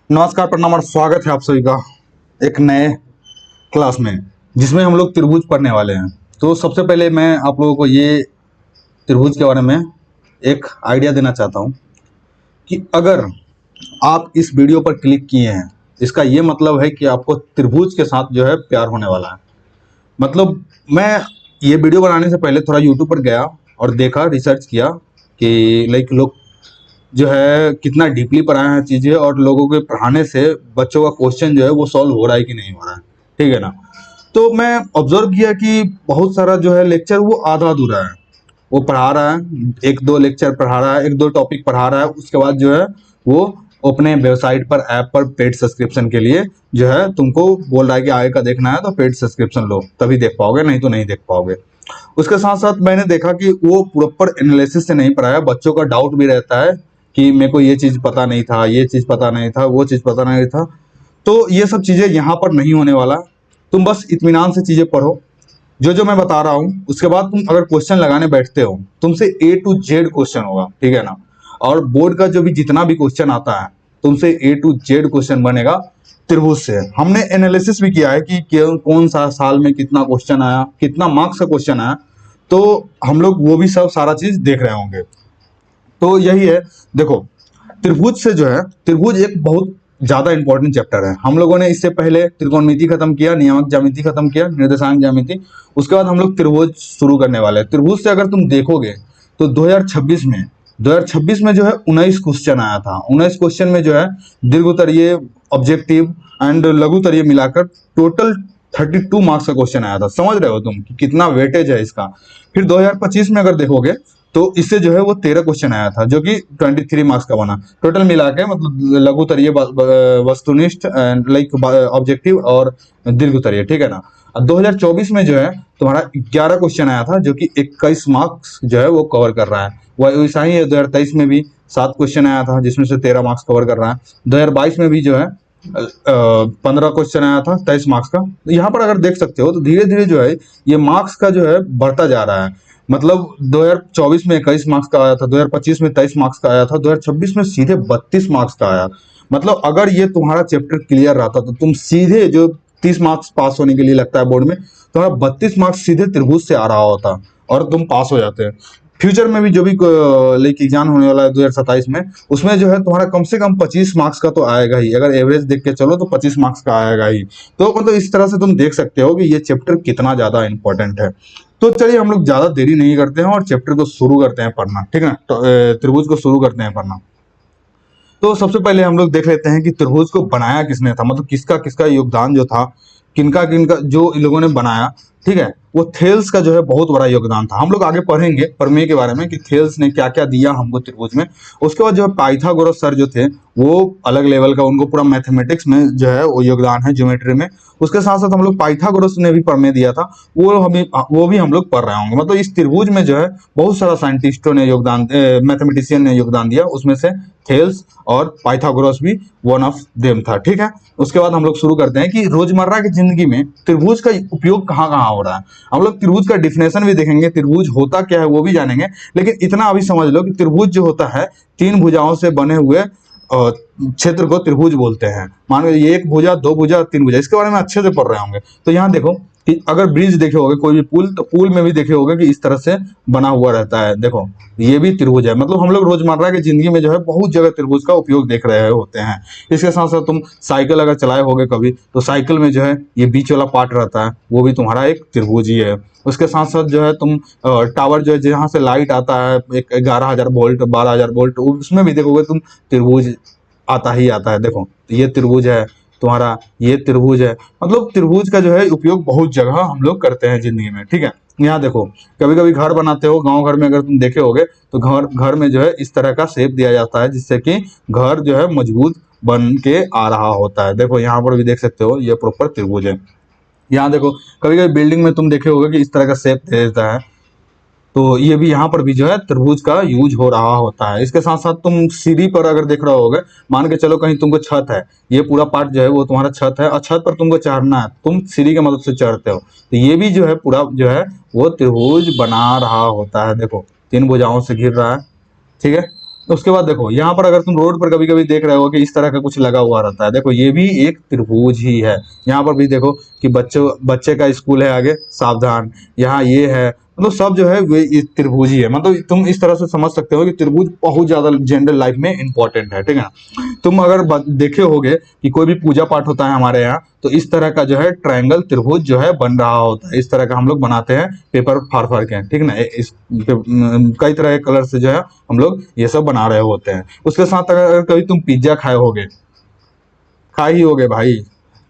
नमस्कार, प्रणाम और स्वागत है आप सभी का एक नए क्लास में, जिसमें हम लोग त्रिभुज पढ़ने वाले हैं। तो सबसे पहले मैं आप लोगों को ये त्रिभुज के बारे में एक आइडिया देना चाहता हूँ कि अगर आप इस वीडियो पर क्लिक किए हैं, इसका ये मतलब है कि आपको त्रिभुज के साथ जो है प्यार होने वाला है। मतलब मैं ये वीडियो बनाने से पहले थोड़ा यूट्यूब पर गया और देखा, रिसर्च किया कि लोग जो है कितना डीपली पढ़ाए हैं चीज़ें, और लोगों के पढ़ाने से बच्चों का क्वेश्चन जो है वो सॉल्व हो रहा है कि नहीं हो रहा है। ठीक है ना। तो मैं ऑब्जर्व किया कि बहुत सारा जो है लेक्चर वो आधा अधूरा है। वो पढ़ा रहा है, एक दो लेक्चर पढ़ा रहा है, एक दो टॉपिक पढ़ा रहा है, उसके बाद जो है वो अपने वेबसाइट पर, ऐप पर पेड सब्सक्रिप्शन के लिए जो है तुमको बोल रहा है कि आगे का देखना है तो पेड सब्सक्रिप्शन लो, तभी देख पाओगे, नहीं तो नहीं देख पाओगे। उसके साथ साथ मैंने देखा कि वो प्रॉपर एनालिसिस से नहीं पढ़ाया। बच्चों का डाउट भी रहता है कि मेरे को ये चीज़ पता नहीं था, ये चीज़ पता नहीं था, वो चीज़ पता नहीं था। तो ये सब चीज़ें यहाँ पर नहीं होने वाला। तुम बस इत्मीनान से चीज़ें पढ़ो, जो जो मैं बता रहा हूँ। उसके बाद तुम अगर क्वेश्चन लगाने बैठते हो, तुमसे A to Z क्वेश्चन होगा, ठीक है ना। और बोर्ड का जो भी जितना भी क्वेश्चन आता है, तुमसे A to Z क्वेश्चन बनेगा त्रिभुज से। हमने एनालिसिस भी किया है कि कौन सा साल में कितना क्वेश्चन आया, कितना मार्क्स का क्वेश्चन आया। तो हम लोग वो भी सब सारा चीज देख रहे होंगे। तो यही है, देखो, त्रिभुज से जो है, त्रिभुज एक बहुत ज्यादा इंपॉर्टेंट चैप्टर है। हम लोगों ने इससे पहले त्रिकोणमिति खत्म किया, नियामक ज्यामिति खत्म किया, निर्देशांक ज्यामिति। उसके बाद हम लोग त्रिभुज शुरू करने वाले हैं। त्रिभुज से अगर तुम देखोगे तो 2026 में जो है 19 क्वेश्चन आया था। 19 क्वेश्चन में जो है दीर्घ उत्तरीय, ऑब्जेक्टिव एंड लघु उत्तरीय मिलाकर टोटल 32 मार्क्स का क्वेश्चन आया था। समझ रहे हो तुम कि कितना वेटेज है इसका। फिर 2025 में अगर देखोगे तो इससे जो है वो 13 क्वेश्चन आया था, जो कि 23 मार्क्स का बना। टोटल मिला के मतलब लघु उत्तरीय, वस्तुनिष्ठ एंड ऑब्जेक्टिव और दीर्घ उत्तरीय, ठीक है ना। अब 2024 में जो है तुम्हारा 11 क्वेश्चन आया था, जो कि 21 मार्क्स जो है वो कवर कर रहा है। वैसा ही 2023 में भी 7 क्वेश्चन आया था, जिसमें से 13 मार्क्स कवर कर रहा है। 2022 में भी जो है 15 क्वेश्चन आया था, 23 मार्क्स का। तो यहाँ पर अगर देख सकते हो तो धीरे धीरे जो है ये मार्क्स का जो है बढ़ता जा रहा है। मतलब 2024 में 21 मार्क्स का आया था, 2025 में 23 मार्क्स का आया था, 2026 में सीधे 32 मार्क्स का आया। मतलब अगर ये तुम्हारा चैप्टर क्लियर रहता तो तुम सीधे, जो 30 मार्क्स पास होने के लिए लगता है बोर्ड में, तुम्हारा 32 मार्क्स सीधे त्रिभुज से आ रहा होता और तुम पास हो जाते। फ्यूचर में भी जो भी एग्जाम होने वाला है 2027 में, उसमें जो है तुम्हारा कम से कम 25 मार्क्स का तो आएगा ही। अगर एवरेज देख के चलो तो 25 मार्क्स का आएगा ही। तो मतलब इस तरह से तुम देख सकते हो कि ये चैप्टर कितना ज्यादा इंपॉर्टेंट है। तो चलिए हम लोग ज्यादा देरी नहीं करते हैं और चैप्टर को शुरू करते हैं पढ़ना, ठीक है ना। तो त्रिभुज को शुरू करते हैं पढ़ना। तो सबसे पहले हम लोग देख लेते हैं कि त्रिभुज को बनाया किसने था, मतलब किसका किसका योगदान जो था, किनका किनका जो इन लोगों ने बनाया। ठीक है, वो थेल्स का जो है बहुत बड़ा योगदान था। हम लोग आगे पढ़ेंगे प्रमेय के बारे में कि थेल्स ने क्या क्या दिया हमको त्रिभुज में। उसके बाद जो है पाइथागोरस सर जो थे, वो अलग लेवल का, उनको पूरा मैथमेटिक्स में जो है वो योगदान है, ज्योमेट्री में। उसके साथ साथ हम लोग पाइथागोरस ने भी प्रमेय दिया था, वो भी हम लोग पढ़ रहे होंगे। मतलब इस त्रिभुज में जो है बहुत सारा साइंटिस्टों ने योगदान, मैथमेटिशियन ने योगदान दिया, उसमें से थेल्स और पाइथागोरस भी वन ऑफ देम था। ठीक है, उसके बाद हम लोग शुरू करते हैं कि रोजमर्रा की जिंदगी में त्रिभुज का उपयोग कहाँ कहाँ हो रहा है। हम लोग त्रिभुज का डिफिनेशन भी देखेंगे, त्रिभुज होता क्या है वो भी जानेंगे। लेकिन इतना अभी समझ लो कि त्रिभुज जो होता है, 3 भुजाओं से बने हुए क्षेत्र को त्रिभुज बोलते हैं। मान लो ये 1 भुजा, 2 भुजा, 3 भुजा, इसके बारे में अच्छे से पढ़ रहे होंगे। तो यहाँ देखो कि अगर ब्रिज देखे होगे, कोई भी पुल, तो पुल में भी देखे होगे कि इस तरह से बना हुआ रहता है। देखो ये भी त्रिभुज है। मतलब हम लोग रोजमर्रा की जिंदगी में जो है बहुत जगह त्रिभुज का उपयोग देख रहे होते हैं। इसके साथ साथ तुम साइकिल अगर चलाए होगे कभी, तो साइकिल में जो है ये बीच वाला पार्ट रहता है, वो भी तुम्हारा एक त्रिभुज ही है। उसके साथ साथ जो है तुम टावर जो है जहाँ से लाइट आता है, एक 11,000 वोल्ट, 12,000 वोल्ट, उसमें भी देखोगे तुम त्रिभुज आता ही आता है। देखो ये त्रिभुज है तुम्हारा, ये त्रिभुज है। मतलब त्रिभुज का जो है उपयोग बहुत जगह हम लोग करते हैं जिंदगी में। ठीक है, यहाँ देखो, कभी कभी घर बनाते हो, गांव घर में अगर तुम देखे होगे तो घर घर में जो है इस तरह का शेप दिया जाता है, जिससे कि घर जो है मजबूत बन के आ रहा होता है। देखो यहाँ पर भी देख सकते हो, ये प्रॉपर त्रिभुज है। यहाँ देखो, कभी कभी बिल्डिंग में तुम देखे होगे कि इस तरह का शेप दे देता है, तो ये भी यहाँ पर भी जो है त्रिभुज का यूज हो रहा होता है। इसके साथ साथ तुम सीढ़ी पर अगर देख रहे होगे, मान के चलो कहीं तुमको छत है, ये पूरा पार्ट जो है वो तुम्हारा छत है, और छत पर तुमको चढ़ना है, तुम सीढ़ी की मदद से चढ़ते हो, तो ये भी जो है पूरा जो है वो त्रिभुज बना रहा होता है। देखो 3 भुजाओं से घिर रहा है। ठीक है, उसके बाद देखो यहाँ पर अगर तुम रोड पर कभी कभी देख रहे हो कि इस तरह का कुछ लगा हुआ रहता है, देखो ये भी एक त्रिभुज ही है। यहाँ पर भी देखो कि बच्चे का स्कूल है आगे, सावधान, यहाँ ये है, मतलब सब जो है वे इस त्रिभुज ही है। मतलब तुम इस तरह से समझ सकते हो कि त्रिभुज बहुत ज्यादा जनरल लाइफ में इंपॉर्टेंट है, ठीक है ना। तुम अगर देखे होगे कि कोई भी पूजा पाठ होता है हमारे यहाँ, तो इस तरह का जो है ट्रायंगल त्रिभुज जो है बन रहा होता है, इस तरह का हम लोग बनाते हैं पेपर फाड़ फाड़ के, ठीक ना। इस कई तरह के कलर से जो है हम लोग ये सब बना रहे होते हैं। उसके साथ अगर कभी तुम पिज्जा खाए होगे, खा ही होगे भाई,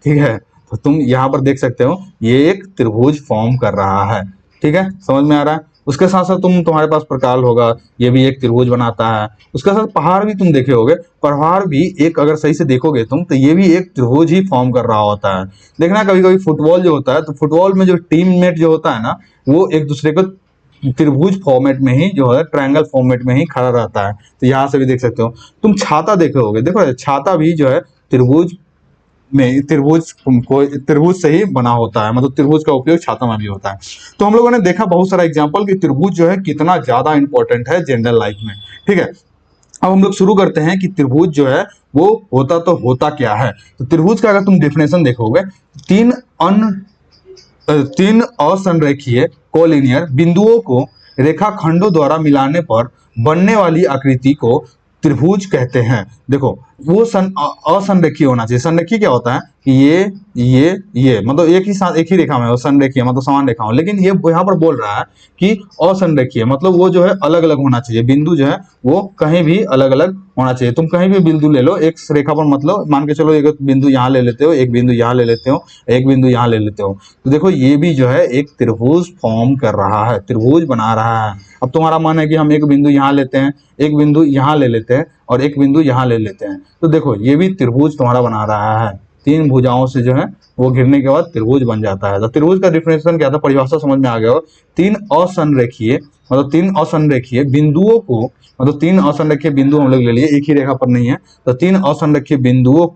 ठीक है, तो तुम यहाँ पर देख सकते हो ये एक त्रिभुज फॉर्म कर रहा है, ठीक है, समझ में आ रहा है। उसके साथ साथ तुम्हारे पास प्रकाल होगा, ये भी एक त्रिभुज बनाता है। उसके साथ पहाड़ भी तुम देखे होगे, पहाड़ भी एक, अगर सही से देखोगे तुम, तो ये भी एक त्रिभुज ही फॉर्म कर रहा होता है। देखना कभी कभी फुटबॉल जो होता है, तो फुटबॉल में जो टीममेट जो होता है ना, वो एक दूसरे को त्रिभुज फॉर्मेट में ही जो है, ट्रायंगल फॉर्मेट में ही खड़ा रहता है। तो यहाँ से भी देख सकते हो। तुम छाता देखे होगे, देखो छाता भी जो है त्रिभुज में, त्रिभुज से ही बना होता है, मतलब त्रिभुज का उपयोग छाता में भी होता है। तो हम लोगों ने देखा बहुत सारा एग्जांपल कि त्रिभुज जो है कितना ज्यादा इंपॉर्टेंट है जनरल लाइफ में, ठीक है। अब हम लोग शुरू करते हैं कि त्रिभुज जो है वो होता क्या है। तो त्रिभुज का अगर तुम डेफिनेशन देखोगे, तीन तीन असंरेखीय कोलिनियर बिंदुओं को रेखाखंडों द्वारा मिलाने पर बनने वाली आकृति को त्रिभुज कहते हैं। देखो वो असंरेखीय होना चाहिए। संरेखीय क्या होता है कि ये मतलब एक ही रेखा में हो, संरेखीय मतलब समान रेखा हो। लेकिन ये यहाँ पर बोल रहा है कि असंरेखीय, मतलब वो जो है अलग अलग होना चाहिए, बिंदु जो है वो कहीं भी अलग अलग होना चाहिए। तुम कहीं भी बिंदु ले लो एक रेखा पर, मतलब मान के चलो एक बिंदु यहाँ ले लेते हो, एक बिंदु यहाँ ले लेते हो, एक बिंदु यहाँ ले लेते हो, तो देखो ये भी जो है एक त्रिभुज फॉर्म कर रहा है, त्रिभुज बना रहा है। अब तुम्हारा मन है कि हम एक बिंदु यहाँ लेते हैं, एक बिंदु यहाँ ले लेते हैं और एक बिंदु यहाँ ले लेते हैं, तो देखो ये भी त्रिभुज तुम्हारा बना रहा है। तीन भुजाओं से जो है वो घिरने के बाद त्रिभुज बन जाता है। तो त्रिभुज का डिफिनेशन क्या था, परिभाषा समझ में आ गया हो। तीन असंरेखीय बिंदुओं को, मतलब तीन असंरेखीय बिंदु हम लोग ले लिए, एक ही रेखा पर नहीं है, तो तीन असंरेखीय बिंदुओं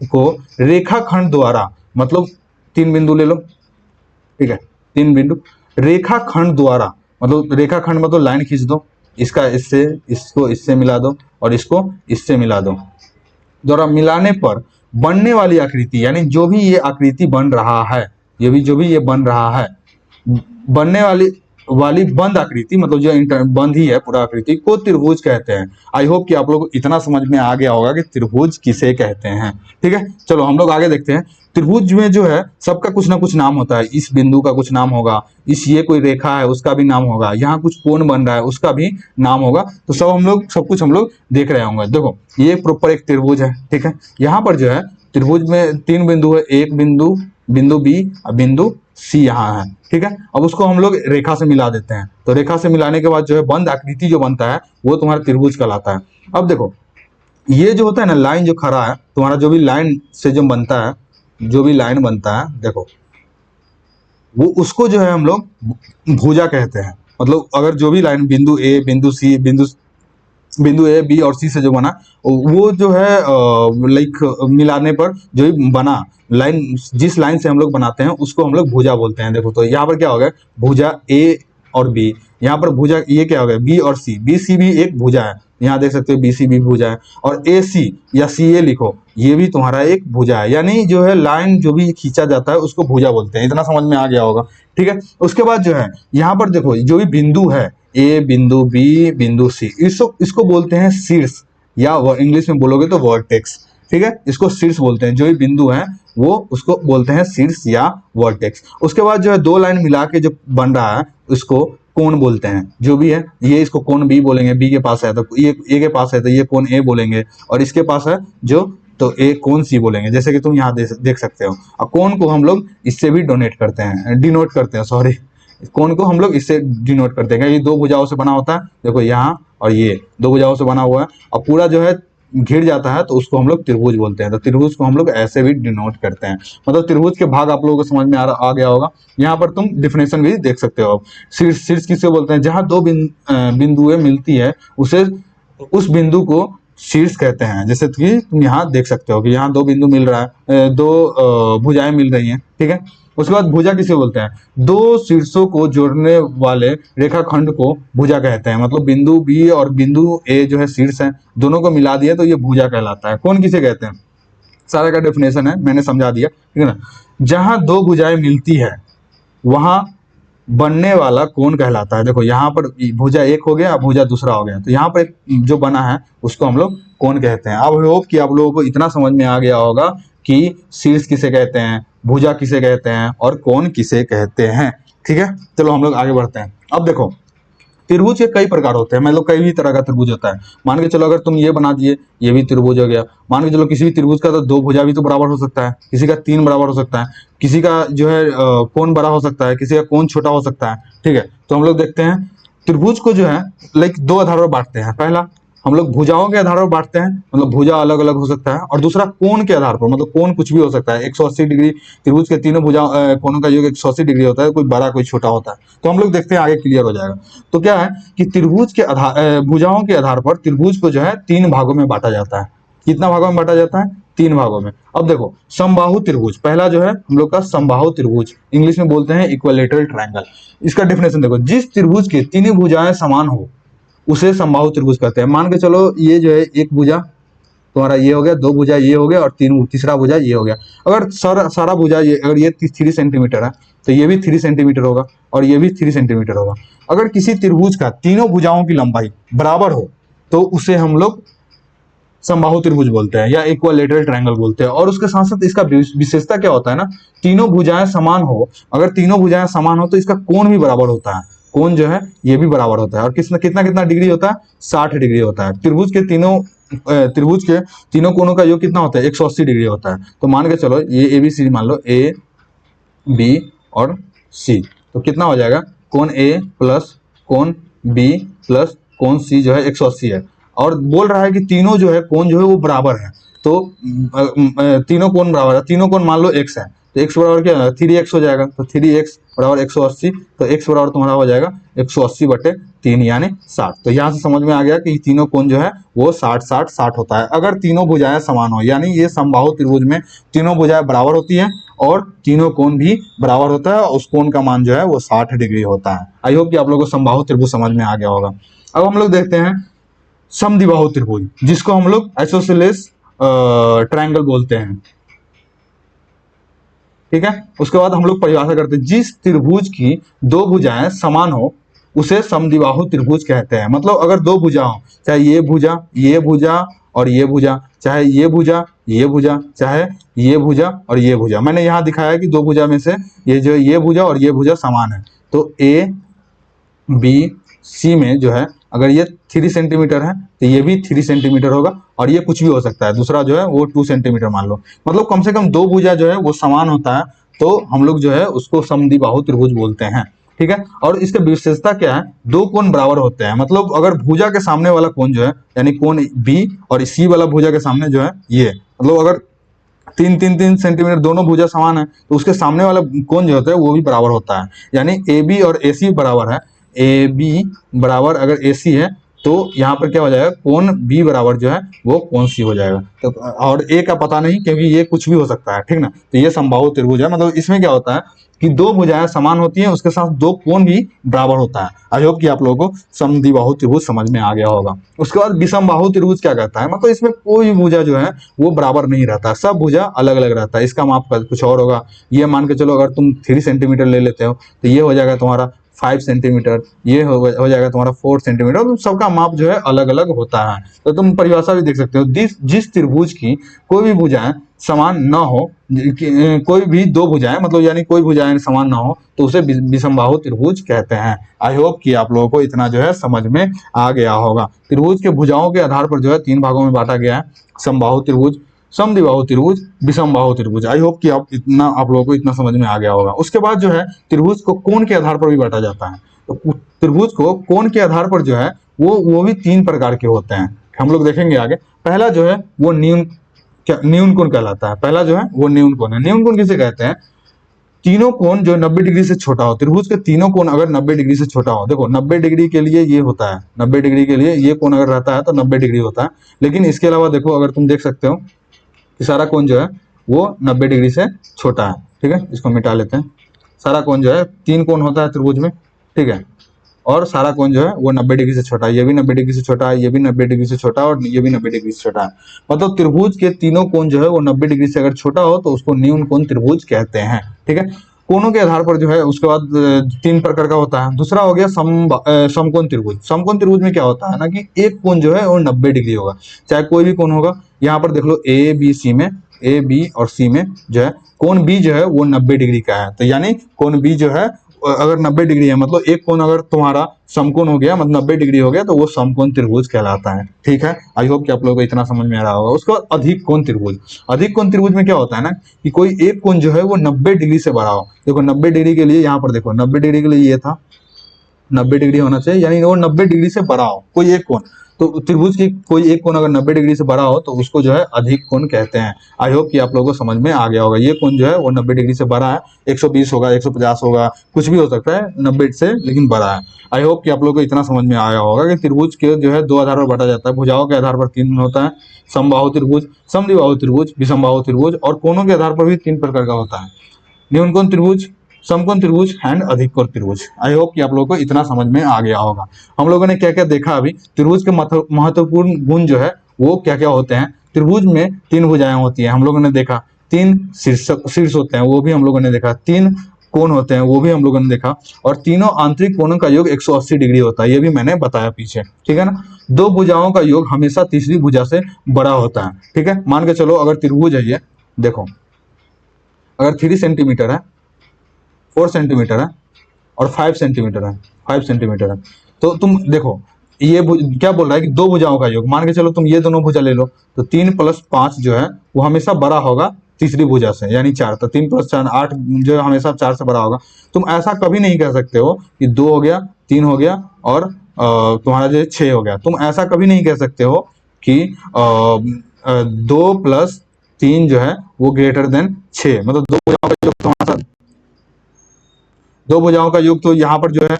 को रेखाखंड द्वारा, मतलब तीन बिंदु ले लो, ठीक है, तीन बिंदु रेखाखंड द्वारा, मतलब रेखाखंड मतलब लाइन खींच दो, इसका इससे, इसको इससे मिला दो और इसको इससे मिला दो, द्वारा मिलाने पर बनने वाली आकृति, यानी जो भी ये आकृति बन रहा है, जो भी ये बन रहा है, बनने वाली बंद आकृति, मतलब जो बंद ही है पूरा आकृति, को त्रिभुज कहते हैं। आई होप कि आप लोग इतना समझ में आ गया होगा कि त्रिभुज किसे कहते हैं, ठीक है। चलो हम लोग आगे देखते हैं। त्रिभुज में जो है सबका कुछ ना कुछ नाम होता है। इस बिंदु का कुछ नाम होगा, ये कोई रेखा है उसका भी नाम होगा, यहाँ कुछ कोण बन रहा है उसका भी नाम होगा। तो सब कुछ हम लोग देख रहे होंगे। देखो ये प्रॉपर एक त्रिभुज है, ठीक है। यहाँ पर जो है त्रिभुज में तीन बिंदु है, एक बिंदु बी और बिंदु सी यहाँ है, ठीक है। अब उसको हम लोग रेखा से मिला देते हैं, तो रेखा से मिलाने के बाद जो है बंद आकृति जो बनता है वो तुम्हारा त्रिभुज कहलाता है। अब देखो ये जो होता है ना, लाइन जो खड़ा है तुम्हारा, जो भी लाइन से जो बनता है, जो भी लाइन बनता है, देखो वो उसको जो है हम लोग भुजा कहते हैं। मतलब अगर जो भी लाइन बिंदु ए, बिंदु सी, बिंदु ए, बी और सी से जो बना, वो जो है लाइक मिलाने पर जो भी बना लाइन, जिस लाइन से हम लोग बनाते हैं उसको हम लोग भुजा बोलते हैं। देखो तो यहाँ पर क्या हो गया, भुजा ए और बी, यहाँ पर भुजा ये क्या हो गया, बी और सी, बी सी भी एक भुजा है, यहाँ देख सकते हो बी सी भी भुजा है। और ए सी या सी ए लिखो, ये भी तुम्हारा एक भुजा है। यानी जो है लाइन जो भी खींचा जाता है उसको भुजा बोलते हैं। इतना समझ में आ गया होगा, ठीक है। उसके बाद जो है यहाँ पर देखो जो भी बिंदु है, ए, बिंदु बी, बिंदु सी, इसको बोलते हैं शीर्ष, या इंग्लिश में बोलोगे तो वर्टेक्स, ठीक है। इसको शीर्ष बोलते हैं। जो भी बिंदु है वो उसको बोलते हैं शीर्ष या वर्टेक्स। उसके बाद जो है दो लाइन मिला के जो बन रहा है उसको कोण बोलते हैं। जो भी है ये, इसको कोण बी बोलेंगे, बी के पास है तो ये ए के पास है तो ये कोण ए बोलेंगे, और इसके पास है जो तो ए कोण सी बोलेंगे, जैसे कि तुम यहाँ देख सकते हो। और कोण को हम लोग इससे भी डिनोट करते हैं, सॉरी, कोण को हम लोग इससे डिनोट करते हैं। ये दो भुजाओं से बना होता है, देखो यहाँ और ये दो भुजाओं से बना हुआ है, और पूरा जो है घिर जाता है तो उसको हम लोग त्रिभुज बोलते हैं। तो त्रिभुज को हम लोग ऐसे भी डिनोट करते हैं। मतलब त्रिभुज के भाग आप लोगों को समझ में आ गया होगा। यहाँ पर तुम डिफिनेशन भी देख सकते हो। शीर्ष किसे बोलते हैं, जहां दो बिंदुएं मिलती है उसे, उस बिंदु को शीर्ष कहते हैं। जैसे कि तुम यहाँ देख सकते हो कि यहाँ दो बिंदु मिल रहा है, दो भुजाएं मिल रही हैं, ठीक है। उसके बाद भुजा किसे बोलते हैं? दो शीर्षों को जोड़ने वाले रेखाखंड को भुजा कहते हैं। मतलब बिंदु बी और बिंदु ए जो है शीर्ष है, दोनों को मिला दिया तो ये भुजा कहलाता है। कौन किसे कहते हैं? सारा का डेफिनेशन है, मैंने समझा दिया, ठीक है ना। जहां दो भुजाएं मिलती है वहां बनने वाला कोण कहलाता है। देखो यहाँ पर भुजा एक हो गया, भुजा दूसरा हो गया, तो यहाँ पर एक जो बना है उसको हम लोग कोण कहते हैं। अब होप कि आप लोगों को इतना समझ में आ गया होगा कि शीर्ष किसे कहते हैं, भुजा किसे कहते हैं और कोण किसे कहते हैं, ठीक है। चलो हम लोग आगे बढ़ते हैं। अब देखो त्रिभुज के कई प्रकार होते हैं, मतलब कई भी तरह का त्रिभुज होता है। मान के चलो अगर तुम ये बना दिए, ये भी त्रिभुज हो गया। मान के चलो किसी भी त्रिभुज का तो दो भुजा भी तो बराबर हो सकता है, किसी का तीन बराबर हो सकता है, किसी का जो है कोण बड़ा हो सकता है, किसी का कोण छोटा हो सकता है, ठीक है। तो हम लोग देखते हैं त्रिभुज को जो है लाइक दो आधार पर बांटते हैं। पहला हम लोग भुजाओं के आधार पर बांटते हैं, मतलब भुजा अलग अलग हो सकता है, और दूसरा कोण के आधार पर, मतलब कोण कुछ भी हो सकता है। 180 डिग्री त्रिभुज के तीनों भुजा कोणों का योग 180 डिग्री होता है, कोई बड़ा कोई छोटा होता है। तो हम लोग देखते हैं, आगे क्लियर हो जाएगा। तो क्या है कि त्रिभुज के आधार भुजाओं के आधार पर त्रिभुज को जो है तीन भागों में बांटा जाता है। कितना भागों में बांटा जाता है? तीन भागों में। अब देखो समबाहु त्रिभुज पहला जो है हम लोग का समबाहु त्रिभुज, इंग्लिश में बोलते हैं इक्विलैटरल ट्रायंगल। इसका डेफिनेशन देखो, जिस त्रिभुज के तीनों भुजाएं समान हो उसे समबाहु त्रिभुज कहते हैं। मान के चलो ये जो है एक भुजा तुम्हारा ये हो गया, दो भुजा ये हो गया और तीसरा भुजा ये हो गया। अगर सारा भुजा ये, अगर ये 3 सेंटीमीटर है तो ये भी 3 सेंटीमीटर होगा और ये भी 3 सेंटीमीटर होगा। अगर किसी त्रिभुज का तीनों भुजाओं की लंबाई बराबर हो तो उसे हम लोग समबाहु त्रिभुज बोलते हैं या इक्विलैटरल ट्रायंगल बोलते हैं। और उसके साथ साथ इसका विशेषता क्या होता है ना, तीनों भुजाएं समान हो, अगर तीनों भुजाएं समान हो तो इसका कोण भी बराबर होता है। कोण जो है ये भी बराबर होता है, और कितना कितना डिग्री होता है? 60 डिग्री होता है। त्रिभुज के तीनों कोणों का योग कितना होता है? 180 डिग्री होता है। तो मान के चलो ये ABC मान लो, ए बी और सी, तो कितना हो जाएगा? कोण ए प्लस कोण बी प्लस कोण सी जो है 180 है। और बोल रहा है कि तीनों जो है कोण जो है वो बराबर है। तो तीनों कोण बराबर है, तीनों कोण मान लो x है, तो x बराबर क्या है? 3x हो जाएगा। तो 3x बराबर 180, तो x बराबर तुम्हारा हो जाएगा 180/3 यानी 60। तो यहाँ से समझ में आ गया कि तीनों कोण जो है वो 60-60-60 होता है अगर तीनों भुजाएं समान हो। यानी ये समबाहु त्रिभुज में तीनों भुजाएं बराबर होती है और तीनों कोण भी बराबर होता है, और उस कोण का मान जो है वो 60 डिग्री होता है। आई होप कि आप लोगों को समबाहु त्रिभुज समझ में आ गया होगा। अब हम लोग देखते हैं समद्विबाहु त्रिभुज, जिसको हम लोग आइसोसेलेस ट्रायंगल बोलते हैं, ठीक है। उसके बाद हम लोग परिभाषा करते हैं, जिस त्रिभुज की दो भुजाएं समान हो उसे समद्विबाहु त्रिभुज कहते हैं। मतलब अगर दो भुजा हो, चाहे ये भुजा और ये भुजा, चाहे ये भुजा चाहे ये भुजा और ये भुजा। मैंने यहाँ दिखाया कि दो भुजा में से ये भुजा और ये भुजा समान है, तो ए बी सी में जो है अगर ये 3 सेंटीमीटर है तो ये भी 3 सेंटीमीटर होगा, और ये कुछ भी हो सकता है, दूसरा जो है वो 2 सेंटीमीटर मान लो। मतलब कम से कम दो भुजा जो है वो समान होता है, तो हम लोग जो है उसको समद्विबाहु त्रिभुज बोलते हैं, ठीक है। और इसका विशेषता क्या है? दो कोण बराबर होते हैं। मतलब अगर भुजा के सामने वाला कोण जो है यानी कोण बी और सी वाला भुजा के सामने जो है ये, मतलब अगर 3 सेंटीमीटर दोनों भुजा समान है तो उसके सामने वाला कोण जो होता है वो भी बराबर होता है। यानी ए बी और ए सी बराबर है, ए बी बराबर अगर ए सी है तो यहाँ पर क्या हो जाएगा? कोण बी बराबर जो है वो कोण सी हो जाएगा। तो और ए का पता नहीं, क्योंकि ये कुछ भी हो सकता है, ठीक ना। तो ये समबाहु त्रिभुज है। मतलब इसमें क्या होता है कि दो भुजाएं समान होती हैं, उसके साथ दो कोण भी बराबर होता है। आई होप कि आप लोगों को समद्विबाहु त्रिभुज समझ में आ गया होगा। उसके बाद विषमबाहु त्रिभुज क्या कहता है? मतलब इसमें कोई भुजा जो है वो बराबर नहीं रहता, सब भुजा अलग अलग रहता है। इसका माप कुछ और होगा। ये मान के चलो अगर तुम 3 सेंटीमीटर ले लेते हो तो ये हो जाएगा तुम्हारा 5 सेंटीमीटर, ये हो जाएगा तुम्हारा 4 सेंटीमीटर। तो सबका माप जो है अलग अलग होता है। तो तुम परिभाषा भी देख सकते हो, जिस त्रिभुज की कोई भी भुजाएं समान न हो, कोई भी दो भुजाएं मतलब यानी कोई भुजाएं समान ना हो तो उसे विषमबाहु त्रिभुज कहते हैं। आई होप कि आप लोगों को इतना जो है समझ में आ गया होगा। त्रिभुज के भुजाओं के आधार पर जो है 3 भागों में बांटा गया है, समबाहु त्रिभुज, समद्विबाहु त्रिभुज, विषमबाहु त्रिभुज। आई होप कि आप लोगों को इतना समझ में आ गया होगा। उसके बाद जो है त्रिभुज को कोण के आधार पर भी बांटा जाता है। तो त्रिभुज को कोण के आधार पर जो है वो भी 3 प्रकार के होते हैं, हम लोग देखेंगे आगे। पहला जो है वो न्यून कोण कहलाता है। पहला जो है वो न्यून कोण है। न्यून कोण किसे कहते हैं? तीनों कोण जो 90 डिग्री से छोटा हो, त्रिभुज के तीनों कोण अगर 90 डिग्री से छोटा हो, देखो 90 डिग्री के लिए ये होता है, 90 डिग्री के लिए ये कोण अगर रहता है तो 90 डिग्री होता है। लेकिन इसके अलावा देखो, अगर तुम देख सकते हो कि सारा कोण जो है वो 90 डिग्री से छोटा है। ठीक है, इसको मिटा लेते हैं। सारा कोण जो है, तीन कोण होता है त्रिभुज में, ठीक है, और सारा कोण जो है वो 90 डिग्री से छोटा है। ये भी 90 डिग्री से छोटा है, ये भी 90 डिग्री से छोटा है, और ये भी 90 डिग्री से छोटा है। मतलब त्रिभुज के तीनों कोण जो है वो 90 डिग्री से अगर छोटा हो तो उसको न्यून कोण त्रिभुज कहते हैं। ठीक है, कोणों के आधार पर जो है उसके बाद तीन प्रकार का होता है। दूसरा हो गया समकोण त्रिभुज। समकोण त्रिभुज में क्या होता है ना कि एक कोण जो है वो 90 डिग्री होगा, चाहे कोई भी कोण होगा। यहाँ पर देख लो ए बी सी में, ए बी और सी में जो है कोण बी जो है वो 90 डिग्री का है। तो यानी कोण बी जो है अगर 90 डिग्री है, मतलब एक कोण अगर तुम्हारा समकोण हो गया, मतलब 90 डिग्री हो गया, तो वो समकोण त्रिभुज कहलाता है। ठीक है, आई होप कि आप लोगों को इतना समझ में आ रहा होगा। उसके बाद अधिक कोण त्रिभुज। अधिक कोण त्रिभुज में क्या होता है ना कि कोई एक कोण जो है वो 90 डिग्री से बड़ा हो। देखो 90 डिग्री के लिए यहाँ पर देखो, 90 डिग्री के लिए ये था, 90 डिग्री होना चाहिए, यानी वो 90 डिग्री से बड़ा हो कोई एक कोण। तो त्रिभुज की कोई एक कोण अगर 90 डिग्री से बड़ा हो तो उसको जो है अधिक कोण कहते हैं। आई होप कि आप लोगों को समझ में आ गया होगा। ये कोण जो है वो 90 डिग्री से बड़ा है, 120 होगा, 150 होगा, कुछ भी हो सकता है 90 से, लेकिन बड़ा है। आई होप कि आप लोगों को इतना समझ में आया होगा कि त्रिभुज के जो है दो आधार पर बांटा जाता है। भुजाओं के आधार पर तीन होता है, समबाहु त्रिभुज, समद्विबाहु त्रिभुज, विषमबाहु त्रिभुज, और कोणों के आधार पर भी तीन प्रकार का होता है, न्यून कोण त्रिभुज, समकोण त्रिभुज एंड अधिक कोण त्रिभुज। आई होप कि आप लोगों को इतना समझ में आ गया होगा। हम लोगों ने क्या क्या देखा अभी, त्रिभुज के महत्वपूर्ण गुण जो है वो क्या क्या होते हैं। त्रिभुज में तीन भुजाएं होती हैं, हम लोगों ने देखा। तीन शीर्ष होते हैं, वो भी हम लोगों ने देखा। तीन कोण होते हैं, वो भी हम लोगों ने देखा। और तीनों आंतरिक कोणों का योग 180 डिग्री होता है, ये भी मैंने बताया पीछे। ठीक है ना, दो भुजाओं का योग हमेशा तीसरी भुजा से बड़ा होता है। ठीक है, मान के चलो अगर त्रिभुज है ये, देखो अगर 3 सेंटीमीटर है, 4 सेंटीमीटर है, और 5 सेंटीमीटर है, 5 सेंटीमीटर है, तो तुम देखो ये क्या बोल रहा है कि दो भुजाओं का योग। मान के चलो तुम ये दोनों भुजा ले लो, तो 3 + 5 जो है वो हमेशा बड़ा होगा तीसरी भुजा से, यानी 4। तो 3 + 4 8 जो है हमेशा 4 से बड़ा होगा। तुम ऐसा कभी नहीं कह सकते हो कि 2 हो गया, 3 हो गया, और तुम्हारा जो 6 हो गया। तुम ऐसा कभी नहीं कह सकते हो कि 2 + 3 जो है वो ग्रेटर देन 6। मतलब दो भुजाओं का योग तुम्हारा, दो भुजाओं का योग तो यहाँ पर जो है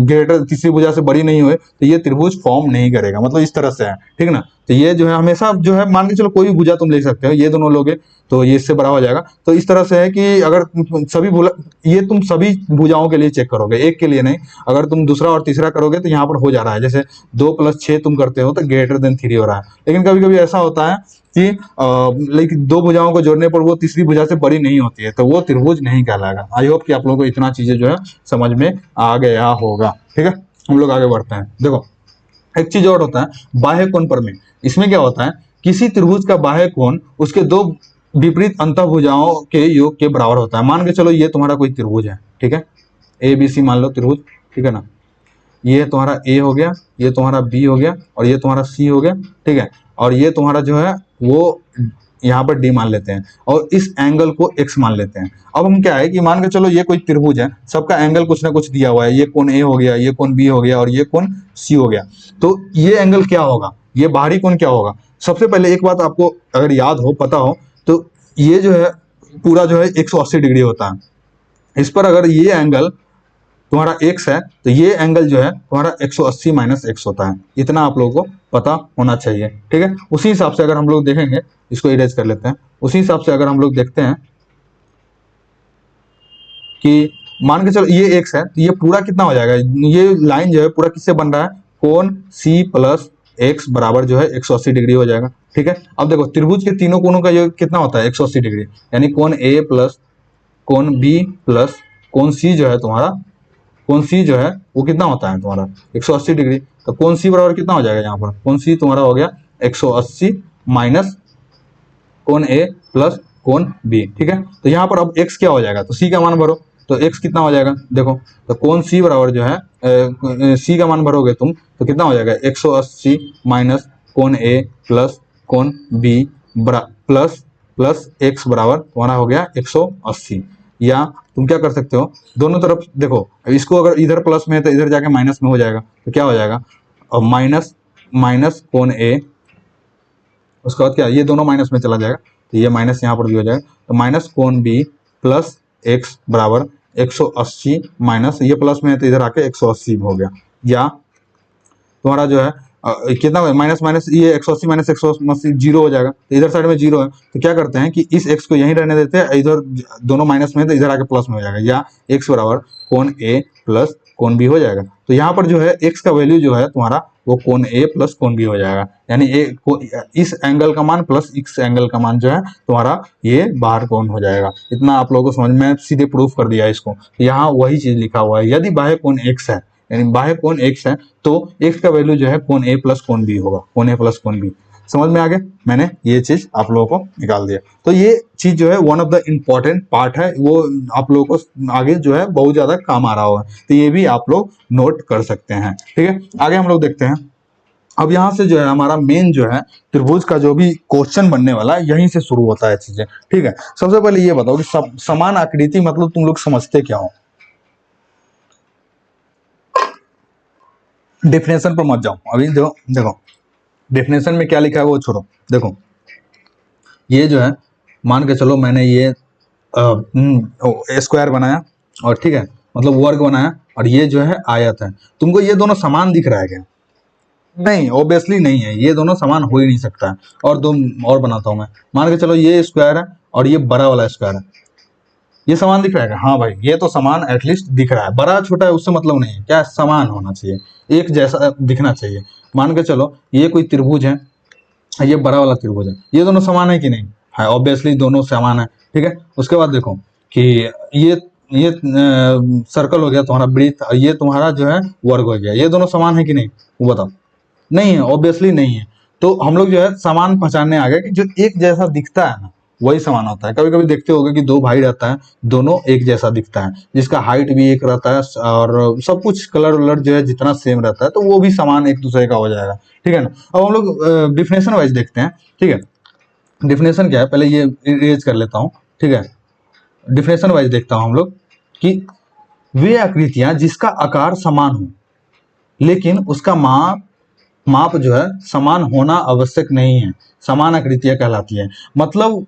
ग्रेटर तीसरी भुजा से बड़ी नहीं हुए तो ये त्रिभुज फॉर्म नहीं करेगा। मतलब इस तरह से है, ठीक ना। तो ये जो है हमेशा जो है, मान के चलो कोई भी भुजा तुम ले सकते हो, ये दोनों लोगे तो ये इससे बड़ा हो जाएगा। तो इस तरह से है कि अगर सभी ये तुम सभी भुजाओं के लिए चेक करोगे, एक के लिए नहीं। अगर तुम दूसरा और तीसरा करोगे तो यहाँ पर हो जा रहा है, जैसे 2 + 6 तुम करते हो तो ग्रेटर देन 3 हो रहा है। लेकिन कभी कभी ऐसा होता है कि लेकिन दो भुजाओं को जोड़ने पर वो तीसरी भुजा से बड़ी नहीं होती है, तो वो त्रिभुज नहीं कहलाएगा। आई होप कि आप लोगों को इतना चीजें जो है समझ में आ गया होगा। ठीक है, हम लोग आगे बढ़ते हैं। देखो एक चीज और होता है बाह्य कोण प्रमेय। इसमें क्या होता है, किसी त्रिभुज का बाह्य कोण उसके दो विपरीत अंतःभुजाओं के योग के बराबर होता है। मान के चलो ये तुम्हारा कोई त्रिभुज है, ठीक है, ए बी सी मान लो त्रिभुज, ठीक है ना। ये तुम्हारा ए हो गया, ये तुम्हारा बी हो गया, और ये तुम्हारा सी हो गया, ठीक है। और ये तुम्हारा जो है वो यहाँ पर डी मान लेते हैं, और इस एंगल को एक्स मान लेते हैं। अब हम क्या है कि मान के चलो ये कोई त्रिभुज है, सबका एंगल कुछ ना कुछ दिया हुआ है। ये कोण ए हो गया, ये कोण बी हो गया, और ये कोण सी हो गया। तो ये एंगल क्या होगा, ये बाहरी कोण क्या होगा। सबसे पहले एक बात आपको अगर याद हो, पता हो, तो ये जो है पूरा जो है 180 डिग्री होता है। इस पर अगर ये एंगल तुम्हारा x है तो ये एंगल जो है तुम्हारा 180 - x होता है। इतना आप लोगों को पता होना चाहिए, ठीक है। उसी हिसाब से अगर हम लोग देखेंगे, इसको इरेज कर लेते हैं। उसी हिसाब से अगर हम लोग देखते हैं कि मान के चलो ये x है, तो ये पूरा कितना हो जाएगा, ये लाइन जो है पूरा किससे बन रहा है, कोण c + x बराबर जो है 180 डिग्री हो जाएगा। ठीक है, अब देखो त्रिभुज के तीनों कोणों का योग कितना होता है, 180 डिग्री, यानी कोण a + कोण b + कोण c जो है तुम्हारा, कोण सी जो है वो कितना होता है तुम्हारा 180 डिग्री। तो कोण सी बराबर कितना हो जाएगा, यहाँ पर कोण सी तुम्हारा हो गया 180 माइनस कोण ए प्लस कोण बी। ठीक है, तो यहाँ पर अब x क्या हो जाएगा, तो c का मान भरो, तो x कितना हो जाएगा देखो। तो कोण सी बराबर जो है c का मान भरोगे तुम तो कितना हो जाएगा 180 माइनस कोण ए प्लस कोण बी प्लस x बराबर तुम्हारा हो गया 180। या तुम क्या कर सकते हो, दोनों तरफ देखो, इसको अगर इधर प्लस में है तो इधर जाके माइनस में हो जाएगा, तो क्या हो जाएगा, और माइनस कोण ए, उसके बाद क्या, ये दोनों माइनस में चला जाएगा, तो ये माइनस यहाँ पर भी हो जाएगा, तो माइनस कोण बी प्लस एक्स बराबर 180 माइनस, ये प्लस में है तो इधर आके 180 हो गया, या तुम्हारा जो है कितना माइनस माइनस, ये 180 माइनस 180 जीरो हो जाएगा, तो इधर साइड में जीरो है, तो क्या करते हैं कि इस x को यहीं रहने देते हैं, इधर दोनों माइनस में है तो इधर आके प्लस में हो जाएगा, या x बराबर कोण a प्लस कोण b हो जाएगा। तो यहाँ पर जो है x का वैल्यू जो है तुम्हारा वो कोण a प्लस कोण b हो जाएगा, यानी इस एंगल का मान प्लस इस एंगल का मान जो है तुम्हारा ये बाहर कोण हो जाएगा। इतना आप लोगों को समझ में, सीधे प्रूफ कर दिया इसको। यहाँ वही चीज लिखा हुआ है, यदि बाह्य कोण x है, यानी बाह्य कोण x है, तो x का वैल्यू जो है कोण a प्लस कोण b होगा, कोण a प्लस कोण b। समझ में आ गया, मैंने ये चीज आप लोगों को निकाल दिया। तो ये चीज जो है one of the important part है, वो आप लोगों को आगे जो है बहुत ज्यादा काम आ रहा होगा, तो ये भी आप लोग नोट कर सकते हैं। ठीक है, आगे हम लोग देखते हैं। अब यहाँ से जो है हमारा मेन जो है त्रिभुज का जो भी क्वेश्चन बनने वाला है, यहीं से शुरू होता है चीजें। ठीक है, सबसे पहले ये बताओ कि समान आकृति मतलब तुम लोग समझते क्या हो? डेफिनेशन पर मत जाओ अभी, देखो डेफिनेशन में क्या लिखा है वो छोड़ो। देखो ये जो है मान के चलो मैंने ये स्क्वायर बनाया, और ठीक है मतलब वर्ग बनाया, और ये जो है आयत है। तुमको ये दोनों समान दिख रहा है क्या? नहीं, ऑब्वियसली नहीं है, ये दोनों समान हो ही नहीं सकता है। और दो और बनाता हूं मैं, मान के चलो ये स्क्वायर है और ये बड़ा वाला स्क्वायर है, ये समान दिख रहा है? हाँ भाई, ये तो समान एटलीस्ट दिख रहा है, बड़ा छोटा है उससे मतलब नहीं है, क्या समान होना चाहिए, एक जैसा दिखना चाहिए। मान के चलो ये कोई त्रिभुज है, ये बड़ा वाला त्रिभुज है, ये दोनों समान है कि नहीं? है, ऑब्वियसली दोनों समान है। ठीक है, उसके बाद देखो कि ये सर्कल हो गया तुम्हारा वृत्त, और ये तुम्हारा जो है वर्ग हो गया, ये दोनों समान है कि नहीं? वो बताओ। नहीं है, ऑब्वियसली नहीं है। तो हम लोग जो है समान पहचानने आ गए कि जो एक जैसा दिखता है ना वही समान होता है। कभी कभी देखते होगे कि दो भाई रहता है, दोनों एक जैसा दिखता है, जिसका हाइट भी एक रहता है और सब कुछ कलर वलर जो है जितना सेम रहता है, तो वो भी समान एक दूसरे का हो जाएगा। ठीक है ना। अब हम लोग डिफिनेशन वाइज देखते हैं। ठीक है, डिफिनेशन क्या है, पहले ये इरेज कर लेता हूँ। ठीक है, डिफिनेशन वाइज देखता हूँ हम लोग कि वे आकृतियां जिसका आकार समान हो लेकिन उसका माप जो है समान होना आवश्यक नहीं है, समान आकृतियां कहलाती है। मतलब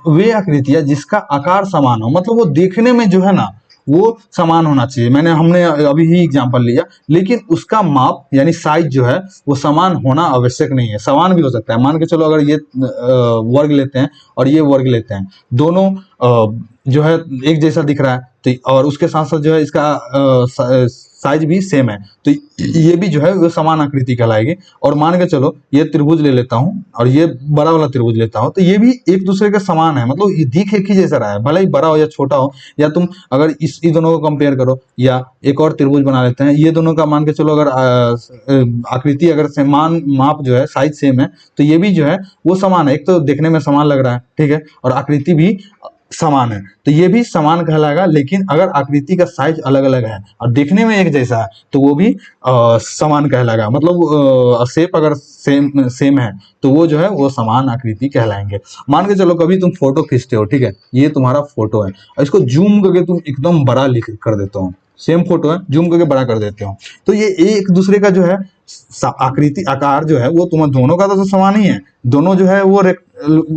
वे आकृतियां जिसका आकार समान हो, मतलब वो देखने में जो है ना वो समान होना चाहिए। हमने अभी ही एग्जांपल लिया, लेकिन उसका माप यानी साइज जो है वो समान होना आवश्यक नहीं है, समान भी हो सकता है। मान के चलो अगर ये वर्ग लेते हैं और ये वर्ग लेते हैं, दोनों जो है एक जैसा दिख रहा है, तो और उसके साथ साथ जो है इसका साइज भी सेम है, तो ये भी जो है वो समान आकृति कहलाएगी। और मान के चलो ये त्रिभुज ले लेता हूँ और ये बड़ा वाला त्रिभुज लेता हूँ, तो ये भी एक दूसरे के समान है, मतलब ये दिख एक ही जैसा रहा है, भले ही बड़ा हो या छोटा हो। या तुम अगर इस दोनों को कंपेयर करो, या एक और त्रिभुज बना लेते हैं, ये दोनों का मान के चलो अगर आकृति अगर समान माप जो है साइज सेम है, तो ये भी जो है वो समान है। एक तो देखने में समान लग रहा है, ठीक है, और आकृति भी समान है, तो ये भी समान कहलाएगा। लेकिन अगर आकृति का साइज अलग अलग है और देखने में एक जैसा है, तो वो भी समान कहलाएगा। मतलब शेप अगर सेम है तो वो जो है वो समान आकृति कहलाएंगे। मान के चलो कभी तुम फोटो खींचते हो, ठीक है, ये तुम्हारा फोटो है और इसको जूम करके तुम एकदम बड़ा लिख कर देते हो, सेम फोटो है जूम करके बड़ा कर देते हो, तो ये एक दूसरे का जो है आकृति आकार जो है वो तुम दोनों का तो समान ही है, दोनों जो है वो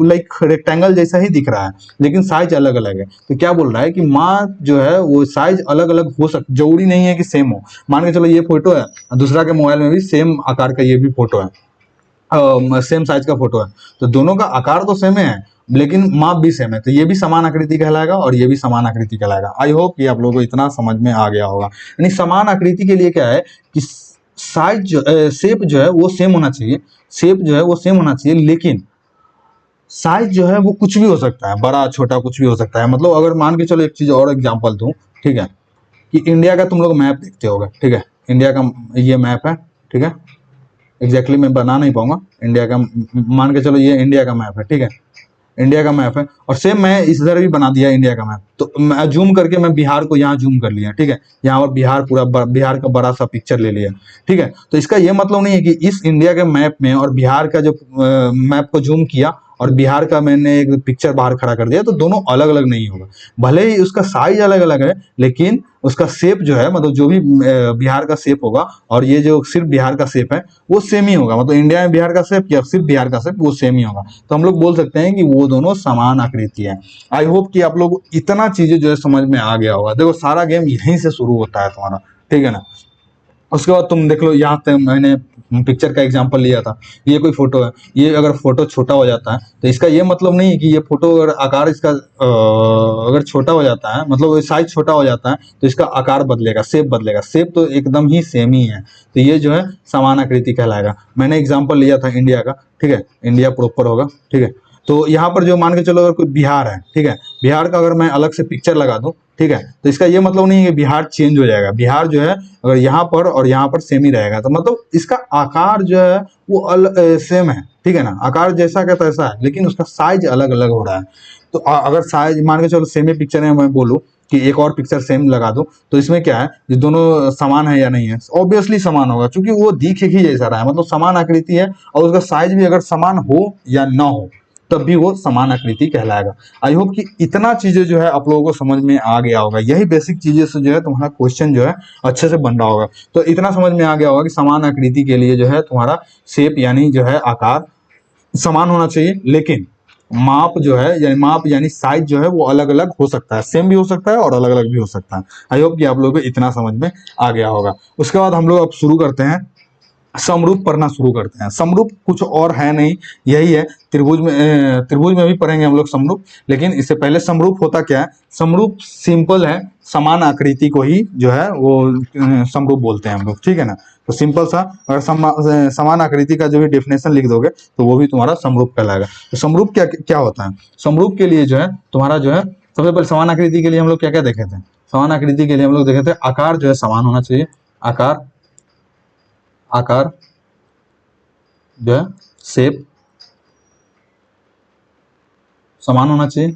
लाइक रेक्टेंगल जैसा ही दिख रहा है, लेकिन साइज अलग अलग है। तो क्या बोल रहा है कि माँ जो है वो साइज अलग अलग हो सकता, जरूरी नहीं है कि सेम हो। मान के चलो ये फोटो है, दूसरा के मोबाइल में भी सेम आकार का ये भी फोटो है, सेम साइज का फोटो है, तो दोनों का आकार तो सेम है लेकिन माप भी सेम है, तो ये भी समान आकृति कहलाएगा और ये भी समान आकृति कहलाएगा। आई होप कि आप लोगों को इतना समझ में आ गया होगा। यानी समान आकृति के लिए क्या है कि साइज शेप जो है वो सेम होना चाहिए, शेप जो है वो सेम होना चाहिए, लेकिन साइज जो है वो कुछ भी हो सकता है, बड़ा छोटा कुछ भी हो सकता है। मतलब अगर मान के चलो एक चीज और एग्जांपल दूं, ठीक है, कि इंडिया का तुम लोग मैप देखते होगे, ठीक है, इंडिया का ये मैप है, ठीक है, एग्जैक्टली मैं बना नहीं पाऊंगा इंडिया का, मान के चलो ये इंडिया का मैप है, ठीक है, इंडिया का मैप है, और सेम मैं इधर भी बना दिया इंडिया का मैप, तो मैं जूम करके मैं बिहार को यहाँ जूम कर लिया, ठीक है, यहाँ पर बिहार पूरा बिहार का बड़ा सा पिक्चर ले लिया, ठीक है। तो इसका ये मतलब नहीं है कि इस इंडिया के मैप में और बिहार का जो मैप को जूम किया और बिहार का मैंने एक पिक्चर बाहर खड़ा कर दिया, तो दोनों अलग अलग नहीं होगा। भले ही उसका साइज अलग अलग है, लेकिन उसका शेप जो है, मतलब जो भी बिहार का शेप होगा और ये जो सिर्फ बिहार का शेप है वो सेम ही होगा। मतलब इंडिया में बिहार का शेप या सिर्फ बिहार का शेप वो सेम ही होगा। तो हम लोग बोल सकते हैं कि वो दोनों समान आकृति है। आई होप कि आप लोग इतना चीजें जो है समझ में आ गया होगा। देखो सारा गेम यहीं से शुरू होता है तुम्हारा, ठीक है ना। उसके बाद तुम देख लो, यहाँ पे मैंने पिक्चर का एग्जांपल लिया था, ये कोई फोटो है, ये अगर फोटो छोटा हो जाता है तो इसका ये मतलब नहीं है कि ये फोटो अगर आकार इसका अगर छोटा हो जाता है, मतलब साइज छोटा हो जाता है तो इसका आकार बदलेगा, शेप बदलेगा। शेप तो एकदम ही सेम ही है, तो ये जो है समान आकृति कहलाएगा। मैंने एग्जाम्पल लिया था इंडिया का, ठीक है, इंडिया प्रॉपर होगा, ठीक है। तो यहाँ पर जो मान के चलो अगर कोई बिहार है, ठीक है, बिहार का अगर मैं अलग से पिक्चर लगा दूं, ठीक है, तो इसका ये मतलब नहीं है कि बिहार चेंज हो जाएगा। बिहार जो है अगर यहाँ पर और यहाँ पर सेम ही रहेगा, तो मतलब इसका आकार जो है वो सेम है, ठीक है ना, आकार जैसा का तैसा है, लेकिन उसका साइज अलग अलग हो रहा है। तो अगर साइज मान के चलो सेम ही पिक्चर है, मैं बोलूँ कि एक और पिक्चर सेम लगा दो, तो इसमें क्या है, ये दोनों समान है या नहीं है? ऑब्वियसली समान होगा, क्योंकि वो दिख ही जैसा रहा है, मतलब समान आकृति है, और उसका साइज भी अगर समान हो या ना हो तब भी वो समान आकृति कहलाएगा। आई होप कि इतना चीजें जो है आप लोगों को समझ में आ गया होगा। यही बेसिक चीजें से जो है तुम्हारा क्वेश्चन जो है अच्छे से बन रहा होगा। तो इतना समझ में आ गया होगा कि समान आकृति के लिए जो है तुम्हारा शेप यानी जो है आकार समान होना चाहिए, लेकिन माप जो है यानी माप यानी साइज जो है वो अलग अलग हो सकता है, सेम भी हो सकता है और अलग अलग भी हो सकता है। आई होप कि आप लोगों को इतना समझ में आ गया होगा। उसके बाद हम लोग अब शुरू करते हैं, समरूप पढ़ना शुरू करते हैं। समरूप कुछ और है नहीं, यही है त्रिभुज में भी पढ़ेंगे हम लोग समरूप, लेकिन इससे पहले समरूप होता क्या है? समरूप सिंपल है, समान आकृति को ही जो है वो समरूप बोलते हैं हम लोग, ठीक है ना। तो सिंपल सा अगर समान आकृति का जो भी डेफिनेशन लिख दोगे तो वो भी तुम्हारा समरूप कहलाएगा। तो समरूप क्या क्या होता है? समरूप के लिए जो है तुम्हारा जो है, सबसे पहले समान आकृति के लिए हम लोग क्या क्या देखे थे? समान आकृति के लिए हम लोग देखे थे आकार जो है समान होना चाहिए, आकार जो है शेप समान होना चाहिए,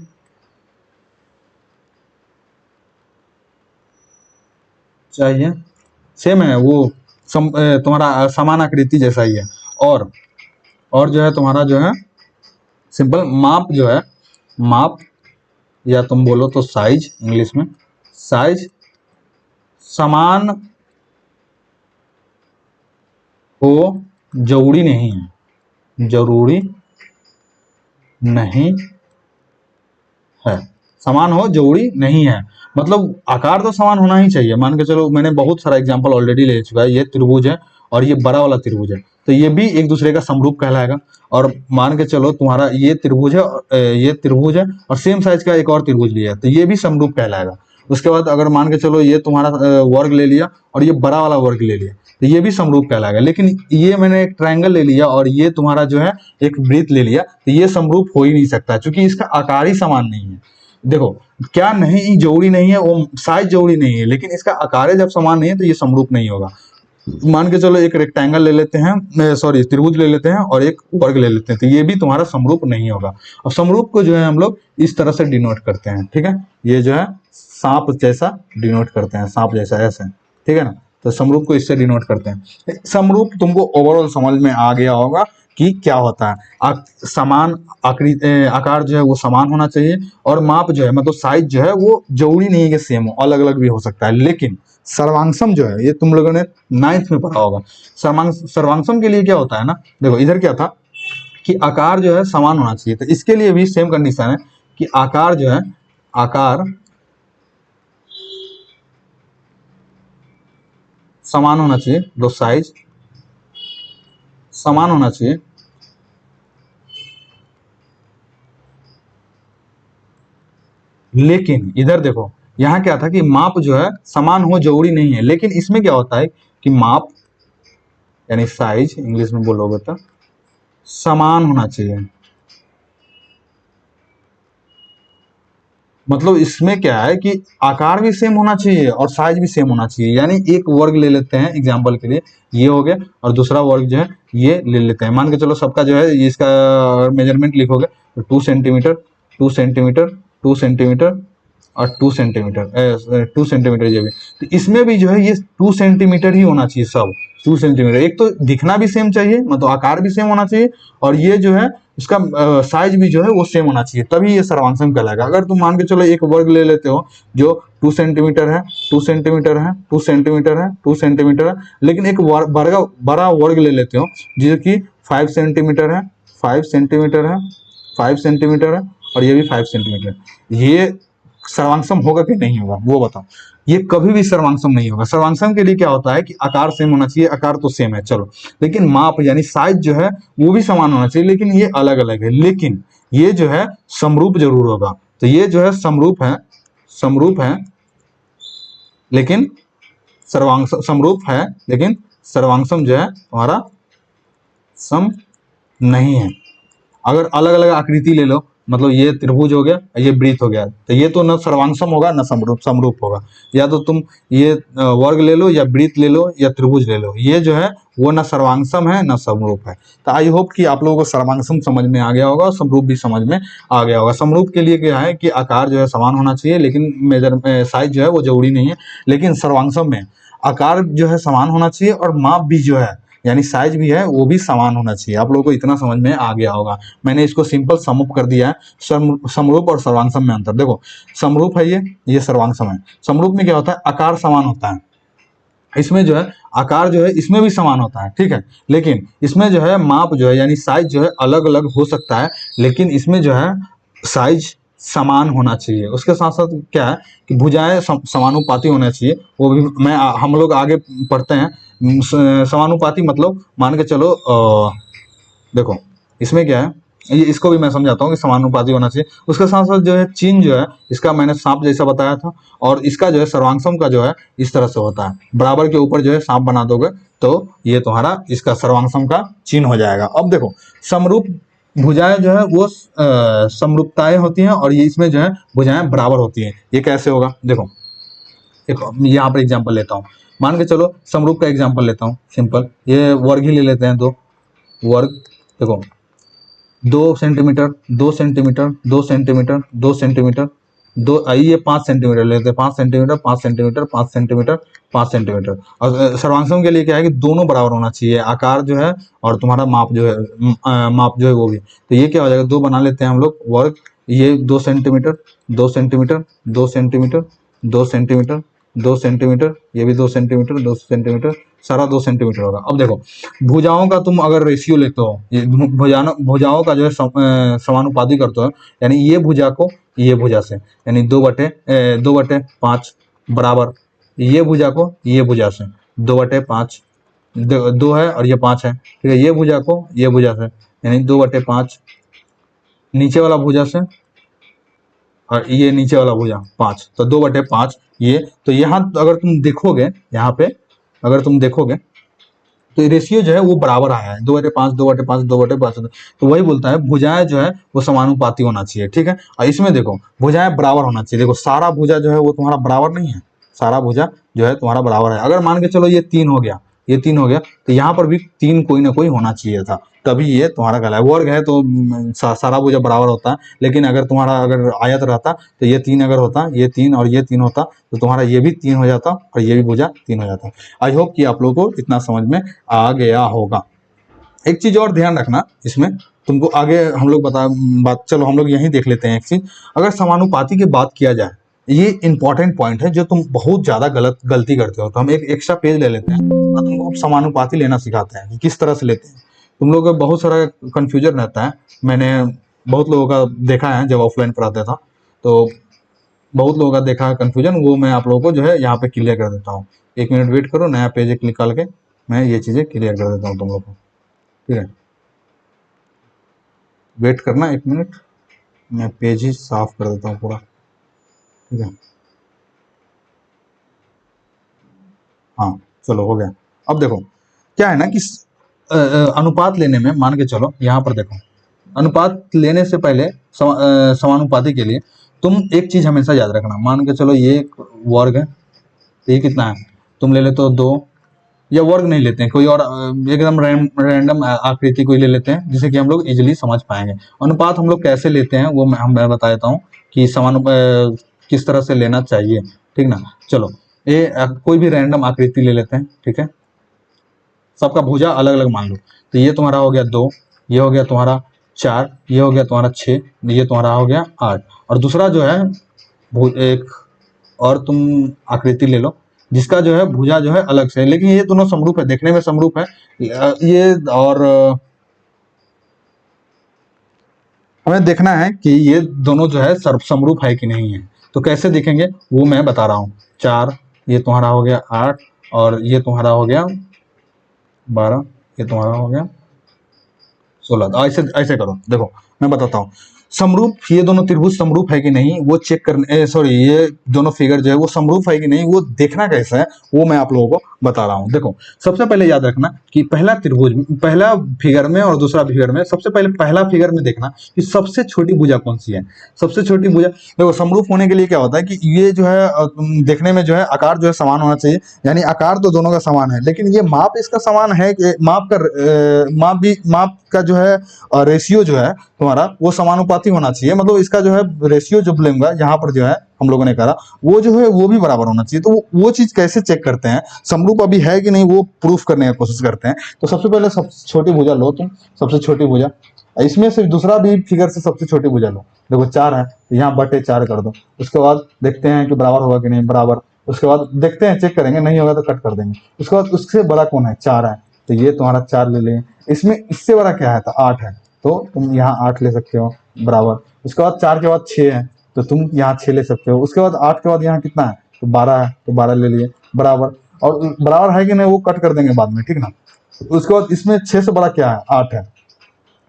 सेम है वो तुम्हारा समान आकृति जैसा ही है। और जो है तुम्हारा जो है सिंपल माप जो है, माप या तुम बोलो तो साइज, इंग्लिश में साइज समान हो जरूरी नहीं है, जरूरी नहीं है, समान हो जरूरी नहीं है। मतलब आकार तो समान होना ही चाहिए। मान के चलो मैंने बहुत सारा एग्जांपल ऑलरेडी ले चुका है, ये त्रिभुज है और ये बड़ा वाला त्रिभुज है, तो ये भी एक दूसरे का समरूप कहलाएगा। और मान के चलो तुम्हारा ये त्रिभुज है और सेम साइज का एक और त्रिभुज लिया है, तो ये भी समरूप कहलाएगा। उसके बाद अगर मान के चलो ये तुम्हारा वर्ग ले लिया और ये बड़ा वाला वर्ग ले लिया, तो ये भी समरूप कहलाएगा। लेकिन ये मैंने एक ट्रायंगल ले लिया और ये तुम्हारा जो है एक वृत्त ले लिया, तो ये समरूप हो ही नहीं सकता, क्योंकि इसका आकार ही समान नहीं है। देखो क्या नहीं जरूरी नहीं है, वो साइज जरूरी नहीं है, लेकिन इसका आकार जब समान नहीं है तो ये समरूप नहीं होगा। मान के चलो एक रेक्टेंगल ले लेते हैं, सॉरी त्रिभुज ले लेते हैं और एक वर्ग ले लेते हैं, तो ये भी तुम्हारा समरूप नहीं होगा। और समरूप को जो है हम लोग इस तरह से डिनोट करते हैं, ठीक है, ये जो है सांप जैसा डिनोट करते हैं, सांप जैसा ऐसे, ठीक है ना। तो समरूप को इससे डिनोट करते हैं। समरूप तुमको ओवरऑल समझ में आ गया होगा कि क्या होता है। समान आकार जो है वो समान होना चाहिए, और माप जो है मतलब साइज जो है वो जरूरी नहीं है कि सेम हो, अलग अलग भी हो सकता है। लेकिन सर्वांगसम जो है ये तुम लोगों ने 9th में पढ़ा होगा। सर्वांगसम के लिए क्या होता है ना, देखो इधर क्या था कि आकार जो है समान होना चाहिए, तो इसके लिए भी सेम कंडीशन है कि आकार जो है, आकार समान होना चाहिए, दो साइज समान होना चाहिए, लेकिन इधर देखो यहाँ क्या था कि माप जो है समान हो जरूरी नहीं है। लेकिन इसमें क्या होता है कि माप यानी साइज इंग्लिश में बोलोगे तो समान होना चाहिए। मतलब इसमें क्या है कि आकार भी सेम होना चाहिए और साइज भी सेम होना चाहिए। यानी एक वर्ग ले लेते हैं एग्जांपल के लिए, ये हो गया, और दूसरा वर्ग जो है ये ले लेते हैं। मान के चलो सबका जो है इसका मेजरमेंट लिखोगे तो 2 सेंटीमीटर 2 सेंटीमीटर 2 सेंटीमीटर और 2 सेंटीमीटर 2 सेंटीमीटर ये भी, तो इसमें भी जो है ये 2 सेंटीमीटर ही होना चाहिए, सब 2 सेंटीमीटर। एक तो दिखना भी सेम चाहिए, मतलब आकार भी सेम होना चाहिए, और ये जो है इसका साइज भी जो है वो सेम होना चाहिए, तभी ये सर्वांगसम कहलाएगा। अगर तुम मान के चलो एक वर्ग ले लेते हो जो 2 सेंटीमीटर है, 2 सेंटीमीटर है, 2 सेंटीमीटर है, 2 सेंटीमीटर है, लेकिन एक बड़ा वर्ग ले लेते हो जो कि 5 सेंटीमीटर है, 5 सेंटीमीटर है, 5 सेंटीमीटर है, और ये भी 5 सेंटीमीटर, ये सर्वांगसम होगा कि नहीं होगा वो बताओ। ये कभी भी सर्वांगसम नहीं होगा। सर्वांगसम के लिए क्या होता है कि आकार सेम होना चाहिए, आकार तो सेम है चलो, लेकिन माप यानी साइज जो है वो भी समान होना चाहिए, लेकिन ये अलग अलग है। लेकिन ये जो है समरूप जरूर होगा। तो ये जो है समरूप है, समरूप है, लेकिन समरूप है, लेकिन सर्वांगसम जो है तुम्हारा सम नहीं है। अगर अलग अलग आकृति ले लो, मतलब ये त्रिभुज हो गया, ये वृत्त हो गया, तो ये तो न सर्वांगसम होगा न समरूप होगा। या तो तुम ये वर्ग ले लो, या वृत्त ले लो, या त्रिभुज ले लो, ये जो है वो न सर्वांगसम है न समरूप है। तो आई होप कि आप लोगों को सर्वांगसम समझ में आ गया होगा और समरूप भी समझ में आ गया होगा। समरूप के लिए क्या है कि आकार जो है समान होना चाहिए, लेकिन साइज जो है वो जरूरी नहीं है। लेकिन सर्वांगसम में आकार जो है समान होना चाहिए, और माप भी जो है यानी साइज भी है वो भी समान होना चाहिए। आप लोगों को इतना समझ में आ गया होगा। मैंने इसको सिंपल सम अप कर दिया है। समरूप और सर्वांगसम में अंतर देखो, समरूप है ये सर्वांगसम है। समरूप में क्या होता है, आकार समान होता है, इसमें जो है आकार जो है इसमें भी समान होता है, ठीक है, लेकिन इसमें जो है माप जो है यानी साइज जो है अलग अलग हो सकता है, लेकिन इसमें जो है साइज समान होना चाहिए। उसके साथ साथ क्या है कि भुजाएं समानुपाती होना चाहिए, वो भी हम लोग आगे पढ़ते हैं। समानुपाती मतलब मान के चलो देखो इसमें क्या है, ये इसको भी मैं समझाता हूँ कि समानुपाती होना चाहिए। उसके साथ साथ जो है चिन्ह जो है इसका मैंने सांप जैसा बताया था, और इसका जो है सर्वांगसम का जो है इस तरह से होता है, बराबर के ऊपर जो है सांप बना दोगे तो ये तुम्हारा इसका सर्वांगसम का चिन्ह हो जाएगा। अब देखो समरूप भुजाएं जो है वो समरूपताएं होती हैं, और ये इसमें जो है भुजाएं बराबर होती हैं। ये कैसे होगा देखो, एक यहाँ पर एग्जाम्पल लेता हूँ। मान के चलो समरूप का एग्जाम्पल लेता हूँ सिंपल, ये वर्ग ही ले लेते हैं। दो वर्ग देखो, 2 सेंटीमीटर, 2 सेंटीमीटर, 2 सेंटीमीटर, 2 सेंटीमीटर, ये 5 सेंटीमीटर लेते हैं, 5 सेंटीमीटर, 5 सेंटीमीटर, 5 सेंटीमीटर, 5 सेंटीमीटर। और सर्वांगसम के लिए क्या है कि दोनों बराबर होना चाहिए, आकार जो है और तुम्हारा माप जो है, माप जो है वो भी। तो ये क्या हो जाएगा, दो बना लेते हैं हम लोग वर्ग, ये 2 centimetre, 2 centimetre, 2 centimetre, 2 centimetre, 2 centimetre, ये भी 2 सेंटीमीटर, 2 सेंटीमीटर, सारा 2 सेंटीमीटर होगा। अब देखो भुजाओं का तुम अगर रेशियो लेते हो, ये भुजाओं का जो है समानुपाती करते हो, यानी ये भुजा को ये भुजा से, यानी 2/5 बराबर, ये भुजा को ये भुजा से 2/5, 2 है और ये 5 है, ठीक है। ये भुजा को ये भुजा से यानी 2/5, नीचे वाला भुजा से और ये नीचे वाला भुजा 5, तो 2/5 ये। तो यहाँ अगर तुम देखोगे, यहाँ पे अगर तुम देखोगे तो रेशियो जो है वो बराबर आया है, 2/5, 2/5, 2/5। तो वही बोलता है भुजाएं जो है वो समानुपाती होना चाहिए, ठीक है। और इसमें देखो भुजाएं बराबर होना चाहिए। देखो सारा भुजा जो है वो तुम्हारा बराबर नहीं है, सारा भुजा जो है तुम्हारा बराबर है। अगर मान के चलो ये 3 हो गया, ये 3 हो गया, तो यहाँ पर भी 3 कोई ना कोई होना चाहिए था, तभी ये तुम्हारा कहलाए। वर्ग है तो सारा भुजा बराबर होता है, लेकिन अगर तुम्हारा अगर आयत रहता तो ये 3 अगर होता, ये 3 और ये 3 होता, तो तुम्हारा ये भी 3 हो जाता और ये भी भुजा 3 हो जाता। आई होप कि आप लोगों को इतना समझ में आ गया होगा। एक चीज और ध्यान रखना इसमें, तुमको आगे हम लोग चलो हम लोग यहीं देख लेते हैं एक चीज। अगर समानुपाती की बात किया जाए, ये इंपॉर्टेंट पॉइंट है जो तुम बहुत ज्यादा गलती करते हो। तो हम एक एक्स्ट्रा पेज ले लेते हैं और तुमको समानुपाती लेना सिखाते हैं कि किस तरह से लेते हैं। तुम लोगों को बहुत सारा कंफ्यूजन रहता है, मैंने बहुत लोगों का देखा है जब ऑफलाइन पढ़ाता था, तो बहुत लोगों का देखा है कन्फ्यूजन, वो मैं आप लोगों को जो है यहाँ पे क्लियर कर देता हूँ। 1 मिनट वेट करो, नया पेज निकाल के मैं ये चीज़ें क्लियर कर देता हूँ तुम लोग को, ठीक है। वेट करना 1 मिनट, मैं पेज ही साफ कर देता हूँ पूरा, ठीक है। हाँ चलो हो गया। अब देखो क्या है ना कि अनुपात लेने में मान के चलो यहाँ पर देखो, अनुपात लेने से पहले समानुपाती के लिए तुम एक चीज हमेशा याद रखना। मान के चलो ये एक वर्ग है, तो ये कितना है, तुम ले लेते हो 2, या वर्ग नहीं लेते हैं, कोई और एकदम रैंडम आकृति कोई ले लेते हैं जिसे कि हम लोग इजीली समझ पाएंगे। अनुपात हम लोग कैसे लेते हैं वो मैं बता देता हूँ कि किस तरह से लेना चाहिए, ठीक ना। चलो ये कोई भी रैंडम आकृति ले लेते हैं, ठीक है। सबका भुजा अलग अलग मान लो, तो ये तुम्हारा हो गया 2, ये हो गया तुम्हारा 4, ये हो गया तुम्हारा 6, ये तुम्हारा हो गया 8। और दूसरा जो है एक और तुम आकृति ले लो जिसका जो है भुजा जो है अलग से है, लेकिन ये दोनों समरूप है, देखने में समरूप है। ये और हमें देखना है कि ये दोनों जो है समरूप है कि नहीं है। तो कैसे देखेंगे वो मैं बता रहा हूँ। 4, ये तुम्हारा हो गया 8, और ये तुम्हारा हो गया 12, ये तुम्हारा हो गया 16। तो ऐसे ऐसे करो, देखो मैं बताता हूँ। समरूप, ये दोनों त्रिभुज समरूप है कि नहीं वो चेक करने, सॉरी ये दोनों फिगर जो है वो समरूप है कि नहीं वो देखना कैसा है वो मैं आप लोगों को बता रहा हूँ। देखो सबसे पहले याद रखना कि पहला त्रिभुज, पहला फिगर में और दूसरा फिगर में, सबसे पहले पहला फिगर में देखना कि सबसे छोटी भुजा कौन सी है। सबसे छोटी भुजा, देखो समरूप होने के लिए क्या होता है कि ये जो है देखने में जो है आकार जो है समान होना चाहिए, यानी आकार तो दोनों का समान है, लेकिन ये माप इसका समान है कि माप का जो है रेशियो जो है तुम्हारा वो समानुपाती होना चाहिए। मतलब इसका जो है रेशियो जो लेंगे यहाँ पर जो है हम लोगों ने करा वो जो है वो भी बराबर होना चाहिए। तो वो चीज कैसे चेक करते हैं, समरूप अभी है कि नहीं वो प्रूफ करने की कोशिश करते हैं। तो सबसे पहले सबसे छोटी भुजा लो तुम, सबसे छोटी भुजा, इसमें से दूसरा भी फिगर से सबसे छोटी भुजा लो। देखो 4 है तो यहाँ बटे 4 कर दो। उसके बाद देखते हैं कि बराबर होगा कि नहीं, बराबर। उसके बाद देखते हैं, चेक करेंगे, नहीं होगा तो कट कर देंगे। उसके बाद उससे बड़ा कौन है, 4 है, तो ये तुम्हारा 4 ले लें। इसमें इससे बड़ा क्या है, तो 8 है, तो तुम यहाँ 8 ले सकते हो, बराबर। उसके बाद 4 के बाद 6 है तो तुम यहाँ 6 ले सकते हो। उसके बाद 8 के बाद यहाँ कितना है, तो 12 है, तो 12 ले लिए, बराबर। और बराबर है कि नहीं वो कट कर देंगे बाद में, ठीक ना। उसके बाद इसमें 6 से बड़ा क्या है, 8 है,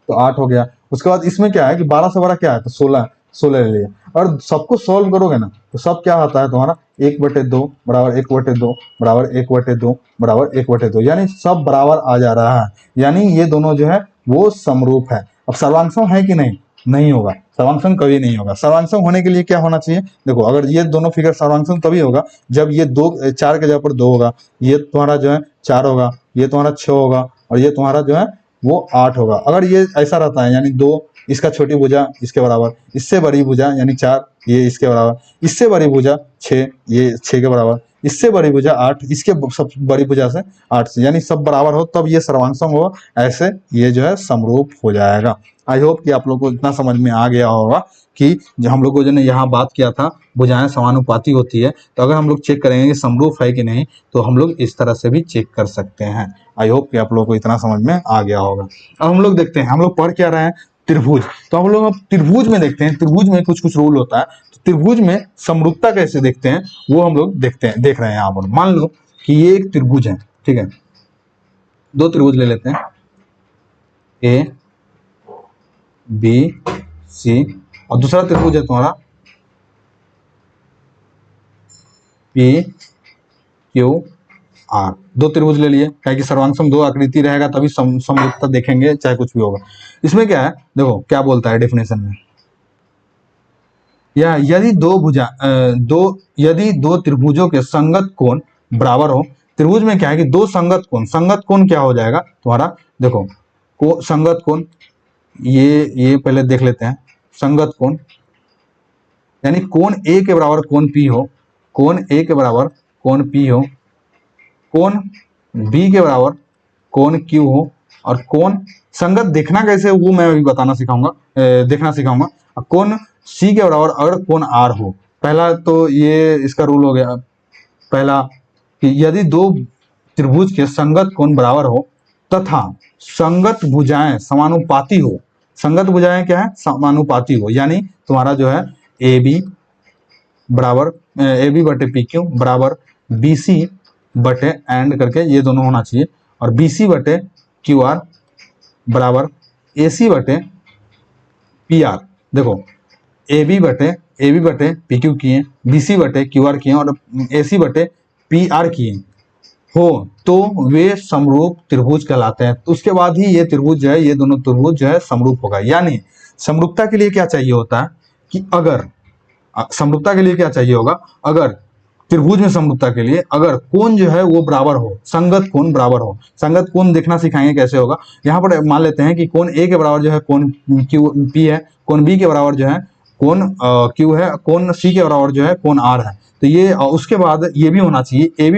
तो 8 हो गया। उसके बाद इसमें क्या है कि 12 से बड़ा क्या है, तो 16 है, 16 ले लिया। और सबको सॉल्व करोगे ना तो सब क्या होता है तुम्हारा 1/2 बराबर 1/2 बराबर 1/2 बराबर 1/2, यानी सब बराबर आ जा रहा है, यानी ये दोनों जो है वो समरूप है। अब सर्वांशम है कि नहीं, नहीं होगा, सर्वांशम कभी नहीं होगा। सर्वांशम होने के लिए क्या होना चाहिए, देखो अगर ये दोनों फिगर, सर्वांशम तभी होगा जब ये 4 के जगह पर 2 होगा, ये तुम्हारा जो है 4 होगा, ये तुम्हारा 6 होगा, और ये तुम्हारा जो है वो 8 होगा। अगर ये ऐसा रहता है यानी 2, इसका छोटी भुजा इसके बराबर, इससे बड़ी भुजा यानी 4 ये इसके बराबर, इससे बड़ी भुजा 6 ये 6 के बराबर, इससे बड़ी भुजा 8 इसके सब बड़ी भुजा से 8 से, यानी सब बराबर हो तब ये सर्वांशम हो, ऐसे ये जो है समरूप हो जाएगा। आई होप कि आप लोग को इतना समझ में आ गया होगा कि जो हम लोग को जो ने यहाँ बात किया था भुजाएं समानुपाती होती है, तो अगर हम लोग चेक करेंगे कि समरूप है कि नहीं तो हम लोग इस तरह से भी चेक कर सकते हैं। आई होप कि आप लोगों को इतना समझ में आ गया होगा। अब हम लोग देखते हैं हम लोग पढ़ क्या रहे हैं, त्रिभुज। तो हम लोग अब त्रिभुज में देखते हैं, त्रिभुज में कुछ कुछ रूल होता है, तो त्रिभुज में समरूपता कैसे देखते हैं वो हम लोग देखते हैं, देख रहे हैं यहाँ पर। मान लो कि ये एक त्रिभुज है, ठीक है, 2 त्रिभुज ले लेते हैं, ए बी सी, और दूसरा त्रिभुज है तुम्हारा पी क्यू आर। 2 त्रिभुज ले लिए, क्या कि सर्वांशम 2 आकृति रहेगा तभी समरूपता देखेंगे, चाहे कुछ भी होगा। इसमें क्या है, देखो क्या बोलता है डेफिनेशन में, या यदि यदि दो त्रिभुजों के संगत कोण बराबर हो। त्रिभुज में क्या है कि 2 संगत कोण क्या हो जाएगा तुम्हारा, देखो संगत कोण, ये पहले देख लेते हैं। संगत कोण यानी कोण ए के बराबर कोण पी हो, कोण ए के बराबर कोण पी हो, कोण बी के बराबर कोण क्यू हो, और कोण संगत देखना कैसे वो मैं अभी बताना सिखाऊंगा, देखना सिखाऊंगा। कोण सी के बराबर अगर कोण आर हो, पहला तो ये इसका रूल हो गया, पहला कि यदि 2 त्रिभुज के संगत कोण बराबर हो तथा संगत भुजाएं समानुपाती हो। संगत भुजाएं क्या है, समानुपाती हो, यानी तुम्हारा जो है ए बी बराबर ए बी बटे पी क्यू बराबर बी सी बटे एंड करके ये दोनों होना चाहिए, और बी सी बटे क्यू आर बराबर ए सी बटे पी आर। देखो ए बी बटे पी क्यू किए, बी सी बटे क्यू आर किए, और ए सी बटे पी आर किए हो तो वे समरूप त्रिभुज कहलाते हैं। तो उसके बाद ही ये त्रिभुज जो है, ये दोनों त्रिभुज जो है समरूप होगा। यानी समरूपता के लिए क्या चाहिए होता है कि अगर समरूपता के लिए क्या चाहिए होगा, अगर त्रिभुज में समरूपता के लिए अगर कोण जो है वो बराबर हो, संगत कोण बराबर हो। संगत कोण देखना सिखाएंगे कैसे होगा। यहाँ पर मान लेते हैं कि कोण ए के बराबर जो है कोण क्यू पी है, कोण बी के बराबर जो है कोण क्यू है, कोण सी के बराबर जो है कोण आर है। तो ये उसके बाद ये भी होना चाहिए ए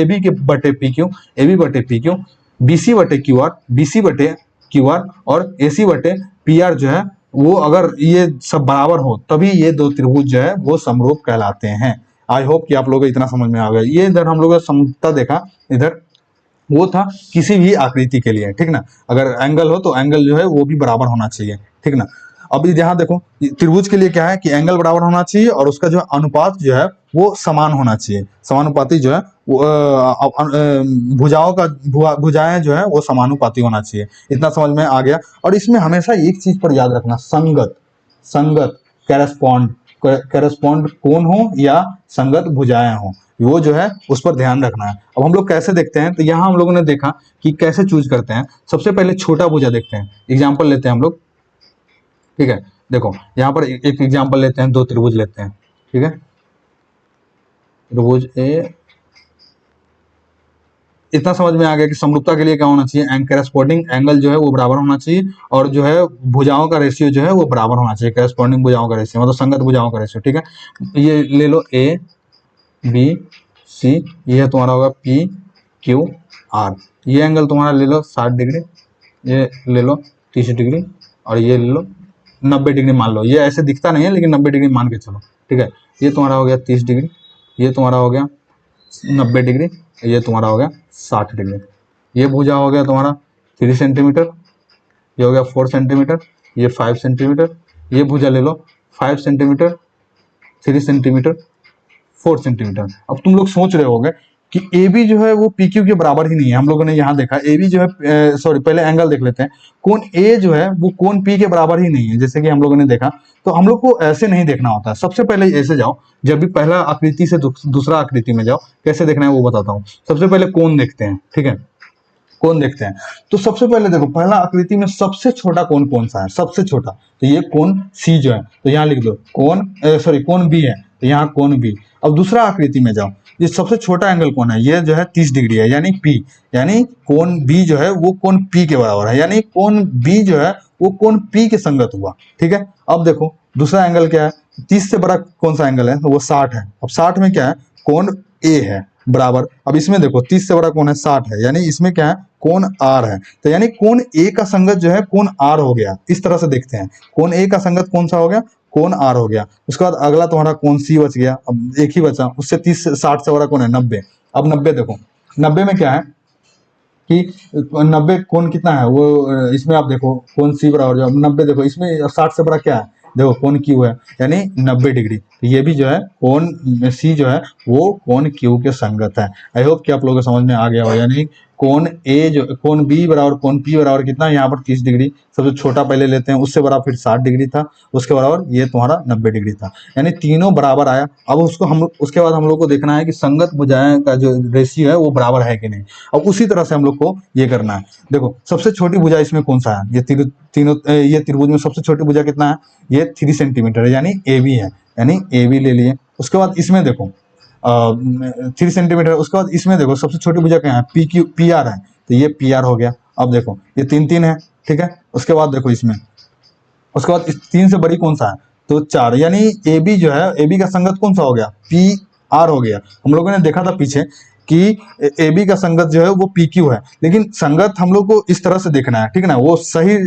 बी के बटे पी क्यू, ए बी बटे पी क्यू, बी सी बटे क्यू आर, बी सी बटे क्यू आर, और ए सी बटे पी आर जो है वो अगर ये सब बराबर हो तभी ये दो त्रिभुज जो है वो समरूप कहलाते हैं। आई होप कि आप लोगों को इतना समझ में आ गया। ये इधर हम लोगों ने समता देखा, इधर वो था किसी भी आकृति के लिए, ठीक ना। अगर एंगल हो तो एंगल जो है वो भी बराबर होना चाहिए, ठीक ना। अब यहाँ देखो त्रिभुज के लिए क्या है कि एंगल बराबर होना चाहिए और उसका जो अनुपात जो है वो समान होना चाहिए। समानुपाती जो है वो भुजाओं का भुजाएं जो है वो समानुपाती होना चाहिए। इतना समझ में आ गया। और इसमें हमेशा एक चीज पर याद रखना, संगत, संगत कैरेस्पॉन्ड, कैरेस्पॉन्ड कोण हो या संगत भुजाएं हो, वो जो है उस पर ध्यान रखना है। अब हम लोग कैसे देखते हैं, तो यहाँ हम लोगों ने देखा कि कैसे चूज करते हैं। सबसे पहले छोटा भुजा देखते हैं, एग्जाम्पल लेते हैं हम लोग, ठीक है। देखो यहाँ पर एक एग्जाम्पल लेते हैं, दो त्रिभुज लेते हैं, ठीक है। त्रिभुज ए, इतना समझ में आ गया कि समरूपता के लिए क्या होना चाहिए, कैरेस्पॉन्डिंग एंगल जो है वो बराबर होना चाहिए और जो है भुजाओं का रेशियो जो है वो बराबर होना चाहिए, कैरेस्पॉन्डिंग भुजाओं का रेशियो मतलब संगत भुजाओं का रेशियो, ठीक है। ये ले लो ए बी सी, ये तुम्हारा होगा पी क्यू आर। ये एंगल तुम्हारा ले लो 60 डिग्री, ये ले लो 30 डिग्री और ये ले लो 90 डिग्री मान लो। ये ऐसे दिखता नहीं है लेकिन 90 डिग्री मान के चलो, ठीक है। ये तुम्हारा हो गया 30 डिग्री, ये तुम्हारा हो गया 90 डिग्री, ये तुम्हारा हो गया 60 डिग्री। ये भुजा हो गया तुम्हारा 3 सेंटीमीटर, ये हो गया 4 सेंटीमीटर, ये 5 सेंटीमीटर। ये भुजा ले लो 5 सेंटीमीटर, 3 सेंटीमीटर, 4 सेंटीमीटर। अब तुम लोग सोच रहे होंगे कि ए बी जो है वो पी क्यू के बराबर ही नहीं है। हम लोगों ने यहाँ देखा ए बी जो है, सॉरी पहले एंगल देख लेते हैं, कोण ए जो है वो कोण पी के बराबर ही नहीं है, जैसे कि हम लोगों ने देखा। तो हम लोग को ऐसे नहीं देखना होता है। सबसे पहले ऐसे जाओ, जब भी पहला आकृति से दूसरा आकृति में जाओ, कैसे देखना है वो बताता हूँ। सबसे पहले कोण देखते हैं, ठीक है, कोण देखते हैं। तो सबसे पहले देखो पहला आकृति में सबसे छोटा कोण कौन सा है, सबसे छोटा, तो ये कोण सी जो है, तो यहाँ लिख दो कोण, सॉरी कोण बी है, तो यहाँ कोण बी। अब दूसरा आकृति में जाओ, ये सबसे छोटा एंगल कौन है, ये जो है 30 डिग्री है, यानी पी, यानी कोण बी जो है वो कोण पी के बराबर है, यानी कोण बी जो है वो कोण पी के संगत हुआ, ठीक है। अब देखो दूसरा एंगल क्या है, 30 से बड़ा कौन सा एंगल है, तो वो 60 है। अब 60 में क्या है, कोण ए है बराबर। अब इसमें देखो 30 से बड़ा कौन है, 60 है, यानी इसमें क्या है, कोण आर है। तो यानी कोण ए का संगत जो है कोण आर हो गया। इस तरह से देखते हैं, कोण ए का संगत कौन सा हो गया, कोण आर हो गया। उसके बाद अगला तुम्हारा कोण सी बच गया, अब एक ही बचा, उससे 30 60 से बड़ा कौन है, 90। अब 90 देखो, 90 में क्या है कि 90 कोण कितना है वो, इसमें आप देखो कोण सी बराबर जो 90, देखो इसमें 60 से बड़ा क्या है, देखो कोण क्यू है, यानी 90 डिग्री। तो ये भी जो है कोण सी जो है वो कोण क्यू के संगत है। आई होप कि आप लोगों को समझ में आ गया हो। यानी कोण ए जो, कोण बी बराबर कोण पी बराबर कितना, यहाँ पर 30 डिग्री, सबसे छोटा पहले लेते हैं, उससे बड़ा फिर 60 डिग्री था, उसके बराबर ये तुम्हारा 90 डिग्री था, यानी तीनों बराबर आया। अब उसको हम उसके बाद हम लोग को देखना है कि संगत भुजाएं का जो रेशियो है वो बराबर है कि नहीं। अब उसी तरह से हम लोग को ये करना है। देखो सबसे छोटी भुजा इसमें कौन सा है, ये तीनों ये त्रिभुज में सबसे छोटी भुजा कितना है, ये 3 सेंटीमीटर है, यानी ए बी है, यानी ए बी ले लिए। उसके बाद इसमें देखो 3 सेंटीमीटर। उसके बाद इसमें देखो सबसे छोटी भुजा क्या है, पी क्यू पी आर है, तो ये पी आर हो गया। अब देखो ये 3 है, ठीक है। उसके बाद देखो इसमें, उसके बाद इस 3 से बड़ी कौन सा है, तो 4, यानी ए बी जो है, ए बी का संगत कौन सा हो गया, पी आर हो गया। हम लोगों ने देखा था पीछे कि ए बी का संगत जो है वो पी क्यू है, लेकिन संगत हम लोग को इस तरह से देखना है, ठीक है ना, वो सही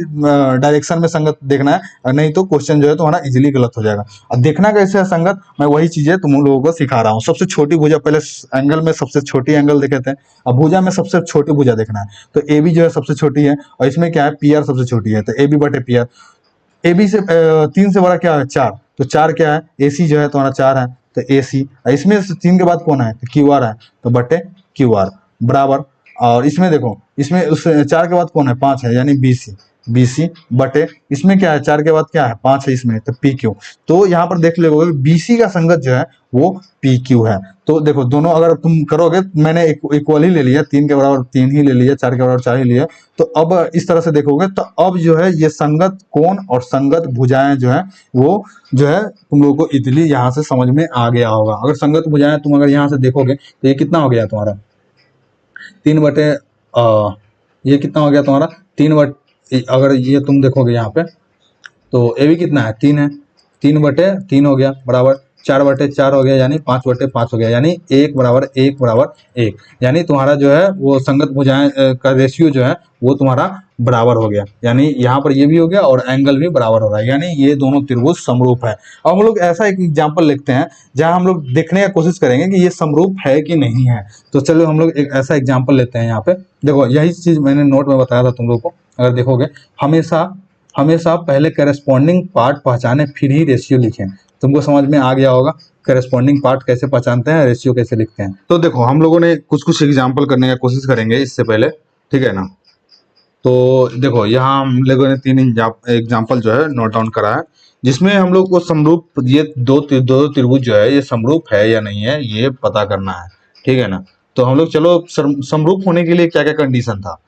डायरेक्शन में संगत देखना है, नहीं तो क्वेश्चन जो है तुम्हारा इजीली गलत हो जाएगा। अब देखना कैसे है संगत, मैं वही चीजें तुम लोगों को सिखा रहा हूँ। सबसे छोटी भुजा, पहले एंगल में सबसे छोटी एंगल देखे थे, अब भुजा में सबसे छोटी भुजा देखना है। तो ए बी जो है सबसे छोटी है और इसमें क्या है, पी आर सबसे छोटी है, तो ए बी बटे पी आर। ए बी से 3 से बड़ा क्या है, 4, तो 4 क्या है, ए सी जो है तुम्हारा 4 है, तो ए सी। इसमें 3 के बाद कौन है, तो क्यू आर है, तो बटे क्यू आर बराबर। और इसमें देखो, इसमें उस 4 के बाद कौन है, 5 है, यानी बी सी, बी सी बटे इसमें क्या है, 4 के बाद क्या है, 5 है इसमें, तो पी क्यू। तो यहाँ पर देख लोगे बी सी का संगत जो है वो पी क्यू है। तो देखो दोनों अगर तुम करोगे, मैंने इक्वल ही ले लिया, 3 के बराबर 3 ही ले लिया, 4 के बराबर 4 ही लिया। तो अब इस तरह से देखोगे तो अब जो है ये संगत कोण और संगत भुजाएं जो है वो जो है तुम लोगों को इजीली यहाँ से समझ में आ गया होगा। अगर संगत भुजाएं तुम अगर यहाँ से देखोगे तो ये कितना हो गया तुम्हारा, 3 बटे ये कितना हो गया तुम्हारा 3 बटे, अगर ये तुम देखोगे यहाँ पे तो ए भी कितना है, 3 है, 3 बटे 3 हो गया बराबर। 4/4 हो गया, यानी 5/5 हो गया, यानी 1 = 1 = 1, यानी तुम्हारा जो है वो संगत भुजाएं का रेशियो जो है वो तुम्हारा बराबर हो गया। यानी यहाँ पर ये भी हो गया और एंगल भी बराबर हो रहा है, यानी ये दोनों त्रिभुज समरूप है। अब हम लोग ऐसा एक एग्जाम्पल लिखते हैं जहाँ हम लोग देखने का कोशिश करेंगे कि ये समरूप है कि नहीं है। तो चलो हम लोग एक ऐसा एग्जाम्पल लेते हैं। यहाँ पे देखो, यही चीज मैंने नोट में बताया था तुम लोग को। अगर देखोगे, हमेशा हमेशा पहले करेस्पॉन्डिंग पार्ट पहचाने फिर ही रेशियो लिखें। तुमको समझ में आ गया होगा करेस्पॉन्डिंग पार्ट कैसे पहचानते हैं, रेशियो कैसे लिखते हैं। तो देखो, हम लोगों ने कुछ कुछ एग्जाम्पल करने की कोशिश करेंगे इससे पहले, ठीक है ना। तो देखो, यहाँ हम लोगों ने 3 एग्जाम्पल जो है नोट डाउन करा है, जिसमें हम लोग को समरूप, ये दो त्रिभुज जो है ये समरूप है या नहीं है ये पता करना है, ठीक है ना। तो हम लोग चलो समरूप होने के लिए क्या क्या कंडीशन था,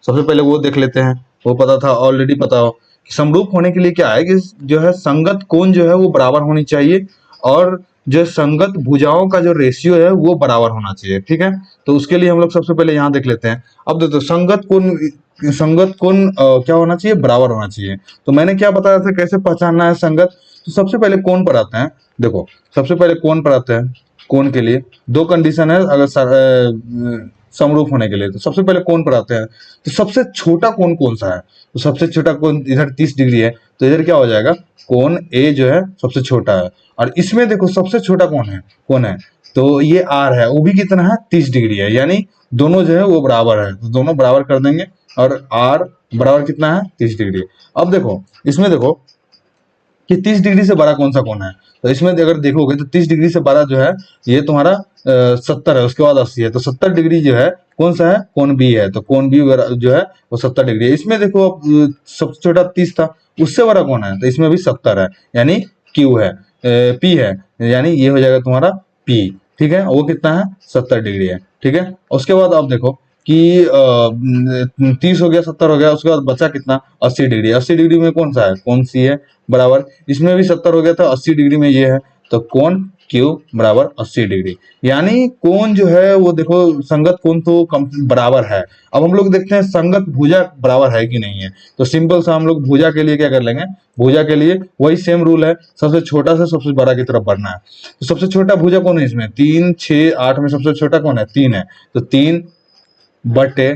सबसे पहले वो देख लेते हैं। वो पता था, ऑलरेडी पता हो कि समरूप होने के लिए क्या है कि जो है संगत कोण जो है वो बराबर होनी चाहिए, और जो संगत भुजाओं का जो रेशियो है वो बराबर होना चाहिए, ठीक है। तो उसके लिए हम लोग सबसे पहले यहाँ देख लेते हैं। अब देखो, संगत कोण क्या होना चाहिए, बराबर होना चाहिए। तो मैंने क्या बताया था कैसे पहचानना है संगत। तो सबसे पहले कोण पर आते हैं। देखो, सबसे पहले कोण पर आते हैं। कोण के लिए 2 कंडीशन है अगर समरूप होने के लिए। तो सबसे पहले कोण पर आते हैं। तो सबसे छोटा कोण कौन सा है, तो सबसे छोटा कोण इधर 30 डिग्री है, तो इधर क्या हो जाएगा, कोण ए जो है सबसे छोटा है। और इसमें देखो सबसे छोटा कौन है, तो ये आर है, वो भी कितना है, 30 डिग्री है, यानी दोनों जो है वो बराबर है। तो दोनों बराबर कर देंगे, और आर बराबर कितना है, 30 डिग्री। अब देखो, इसमें देखो कि 30 डिग्री से बड़ा कौन सा कोण है। तो इसमें अगर देखोगे तो 30 डिग्री से बड़ा जो है ये तुम्हारा 70 है, उसके बाद 80 है। तो 70 डिग्री जो है कौन सा है, कोण बी है। तो कोण बी जो है वो 70 डिग्री है। इसमें देखो, अब सबसे छोटा 30 था, उससे बड़ा कौन है, तो इसमें भी 70 है, यानी क्यू है, पी है, यानी ये हो जाएगा तुम्हारा पी, ठीक है। वो कितना है, 70 डिग्री है, ठीक है। उसके बाद आप देखो कि 30 हो गया, 70 हो गया, उसके बाद बचा कितना, 80 डिग्री। 80 डिग्री में कौन सा है, कौन सी है, बराबर। इसमें भी 70 हो गया था, 80 डिग्री में ये है, तो कोण क्यू बराबर 80 डिग्री। यानी कोण जो है वो देखो, संगत कोण तो बराबर है। अब हम लोग देखते हैं संगत भुजा बराबर है कि नहीं है। तो सिंपल सा हम लोग भुजा के लिए क्या कर लेंगे, भुजा के लिए वही सेम रूल है, सबसे छोटा से सबसे बड़ा की तरफ बढ़ना है। तो सबसे छोटा भुजा कौन है इसमें, 3, 6, 8 में सबसे छोटा कौन है, 3 है। तो 3 बटे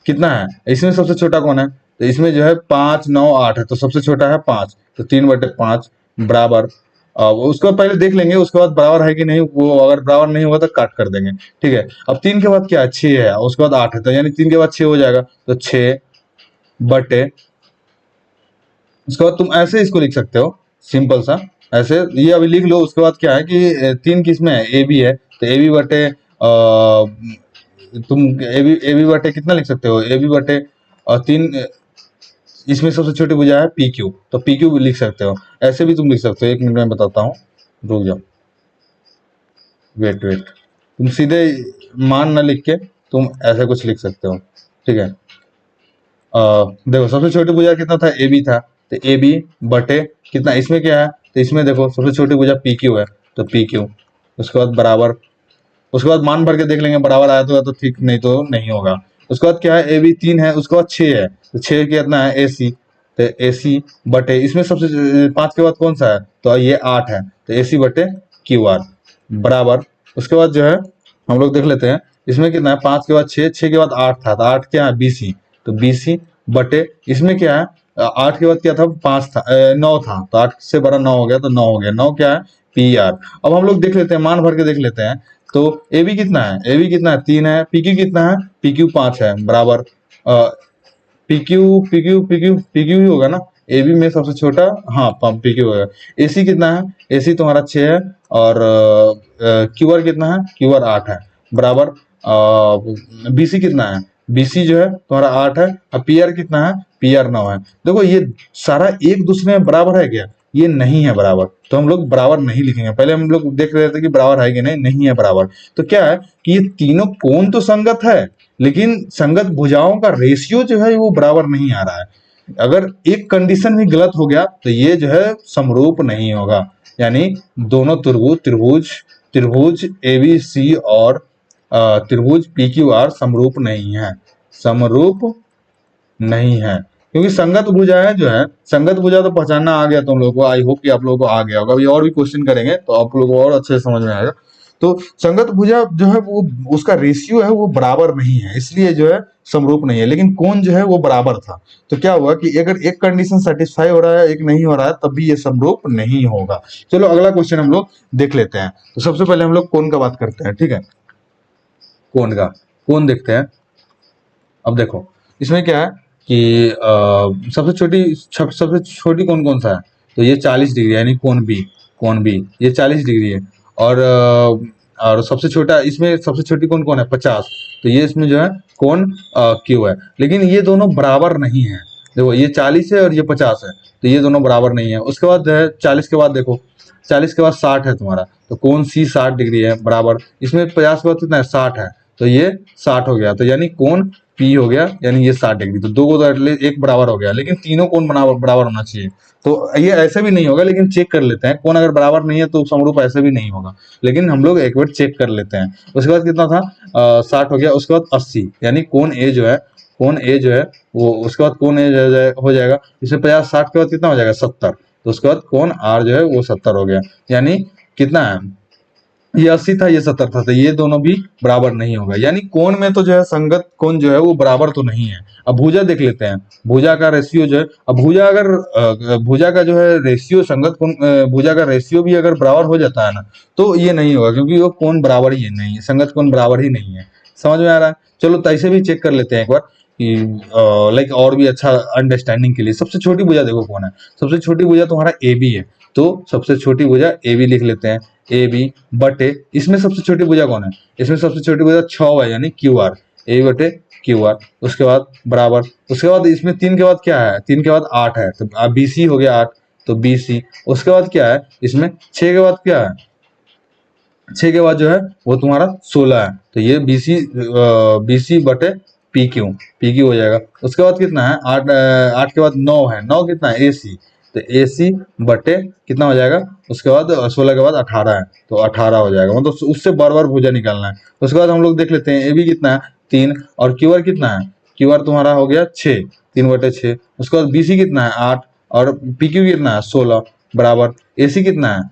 कितना है, इसमें सबसे छोटा कौन है, तो इसमें जो है 5, 9, 8 है, तो सबसे छोटा है 5। तो 3/5 बराबर, उसको पहले देख लेंगे, उसके बाद बराबर है कि नहीं, वो अगर बराबर नहीं हुआ तो काट कर देंगे, ठीक है। अब 3 के बाद क्या है, 6 है, उसके बाद 8 है, तो यानी 3 के बाद 6 हो जाएगा, तो 6 बटे, उसके बाद तुम ऐसे इसको लिख सकते हो, सिंपल सा ऐसे, ये अभी लिख लो। उसके बाद क्या है कि 3 किस में है, ए बी है, तो ए बी बटे तुम ए बी बटे कितना लिख सकते हो, ए बी बटे 3, इसमें सबसे छोटी भुजा है पी क्यू, तो पी क्यू लिख सकते हो। ऐसे भी तुम लिख सकते हो, 1 मिनट में बताता हूँ, रुक जाओ, वेट वेट, तुम सीधे मान न लिख के तुम ऐसे कुछ लिख सकते हो, ठीक है। देखो सबसे छोटी भुजा कितना था, ए बी था, तो ए बी बटे कितना, इसमें क्या है, तो इसमें देखो सबसे छोटी भुजा पी क्यू है, तो पी क्यू, उसके बाद बराबर, उसके बाद मान भर के देख लेंगे, बराबर आया तो ठीक, नहीं तो नहीं होगा। उसके बाद क्या है, ए बी 3 है, उसके बाद 6 है, तो 6 कितना है, ए सी, तो ए सी बटे, इसमें सबसे 5 के बाद कौन सा है, तो ये 8 है, तो ए सी बटे क्यू आर बराबर। उसके बाद जो है हम लोग देख लेते हैं, इसमें कितना है, 5 के बाद 6, 6 के बाद 8 था, तो 8 क्या है, बी सी, तो बी सी बटे, इसमें क्या है, 8 के बाद क्या था, 5 था, 9 था, तो 8 से बड़ा 9 हो गया, तो 9 हो गया, 9 क्या है, पी आर। अब हम लोग देख लेते हैं, मान भर के देख लेते हैं। तो ए बी कितना है, ए बी कितना है, 3 है, पी क्यू कितना है, पी क्यू 5 है, बराबर, P Q P Q P Q P Q ही होगा ना, ए बी में सबसे छोटा, हाँ पी क्यू होगा। ए सी कितना है, ए सी तुम्हारा 6 है, और क्यू आर कितना है, क्यू आर 8 है, बराबर। बी सी कितना है, बी सी जो है तुम्हारा 8 है, और पी आर कितना है, पी आर 9 है। देखो ये सारा एक दूसरे में बराबर है क्या, ये नहीं है बराबर, तो हम लोग बराबर नहीं लिखेंगे। पहले हम लोग देख रहे थे कि बराबर है कि नहीं, नहीं है बराबर। तो क्या है कि ये तीनों कोण तो संगत है, लेकिन संगत भुजाओं का रेशियो जो है वो बराबर नहीं आ रहा है। अगर एक कंडीशन भी गलत हो गया तो ये जो है समरूप नहीं होगा, यानी दोनों त्रिभुज त्रिभुज त्रिभुज ए बी सी और त्रिभुज पी क्यू आर समरूप नहीं है, समरूप नहीं है। क्योंकि संगत भुजा है जो है, संगत भुजा तो पहचानना आ गया तुम लोगों को, आई होप कि आप लोगों को आ गया होगा। अभी और भी क्वेश्चन करेंगे तो आप लोगों को और अच्छे से समझ में आएगा। तो संगत भुजा जो है वो उसका रेशियो है वो बराबर नहीं है, इसलिए जो है समरूप नहीं है। लेकिन कोण जो है वो बराबर था, तो क्या हुआ कि अगर एक कंडीशन सेटिस्फाई हो रहा है एक नहीं हो रहा है तब भी ये समरूप नहीं होगा। चलो अगला क्वेश्चन हम लोग देख लेते हैं। तो सबसे पहले हम लोग कोण का बात करते हैं, ठीक है। कोण का, कोण देखते हैं। अब देखो इसमें क्या है कि सबसे छोटी कोण कौन सा है, तो ये 40 डिग्री है, यानी कोण बी, कोण बी ये 40 डिग्री है। और सबसे छोटा इसमें सबसे छोटी कोण कौन है, 50, तो ये इसमें जो है कोण क्यू है। लेकिन ये दोनों बराबर नहीं है, देखो ये 40 है और ये 50 है, तो ये दोनों बराबर नहीं है। उसके बाद जो है 40 के बाद देखो, 40 के बाद 60 है तुम्हारा, तो कोण सी 60 डिग्री है बराबर। इसमें 50 के बाद कितना है, 60 है, तो ये 60 हो गया, तो यानी कोण पी हो गया, यानी ये 60 डिग्री। तो दो को तो एटलीस्ट एक बराबर हो गया, लेकिन तीनों कोण बराबर होना चाहिए। तो ये ऐसे भी नहीं होगा, लेकिन चेक कर लेते हैं। कोण अगर बराबर नहीं है तो समरूप ऐसे भी नहीं होगा, लेकिन हम लोग एक बार चेक कर लेते हैं। उसके बाद कितना था, 60 हो गया। उसके बाद 80, यानी कोण ए जो है, कोण ए जो है वो, उसके बाद कोण ए हो जाएगा। इसमें 50 60 के बाद कितना हो जाएगा, 70। तो उसके बाद कोण आर जो है वो 70 हो गया, यानी कितना है, ये 80 था ये 70 था, तो ये दोनों भी बराबर नहीं होगा। यानी कोण में तो जो है संगत कोण जो है वो बराबर तो नहीं है। अब भुजा देख लेते हैं, भुजा का रेशियो जो है, अब भुजा अगर भुजा का जो है रेशियो संगत कोण भुजा का रेशियो भी अगर बराबर हो जाता है ना, तो ये नहीं होगा, क्योंकि वो कोण बराबर ही नहीं है, संगत कोण बराबर ही नहीं है। समझ में आ रहा है। चलो तो ऐसे भी चेक कर लेते हैं एक बार कि लाइक और भी अच्छा अंडरस्टैंडिंग के लिए। सबसे छोटी भुजा देखो कौन है, सबसे छोटी भुजा तुम्हारा ए बी है, तो सबसे छोटी भुजा ए बी लिख लेते हैं, ए बी बटे, इसमें सबसे छोटी भुजा कौन है, इसमें सबसे छोटी भुजा 6 है, यानी क्यू आर, ए बी बटे क्यू आर। उसके बाद बराबर, उसके बाद इसमें 3 के बाद क्या है, 3 के बाद 8 है, तो बी सी हो गया 8, तो बी सी। उसके बाद क्या है, इसमें 6 के बाद क्या है, 6 के बाद जो है वो तुम्हारा 16 है, तो ये बी सी बटे पी क्यू हो जाएगा। उसके बाद कितना है, 8 के बाद 9 है, 9 कितना है, ए सी, तो ए सी बटे कितना हो जाएगा। उसके बाद 16 के बाद 18 है, तो 18 हो जाएगा, मतलब तो उससे बार बार भुजा निकालना है। उसके बाद हम लोग देख लेते हैं ए बी कितना है, 3, और क्यू आर कितना है, क्यू आर तुम्हारा हो गया 6, 3 बटे 6। उसके बाद बी सी कितना है 8, और पी क्यू कितना है 16 बराबर। ए सी कितना है,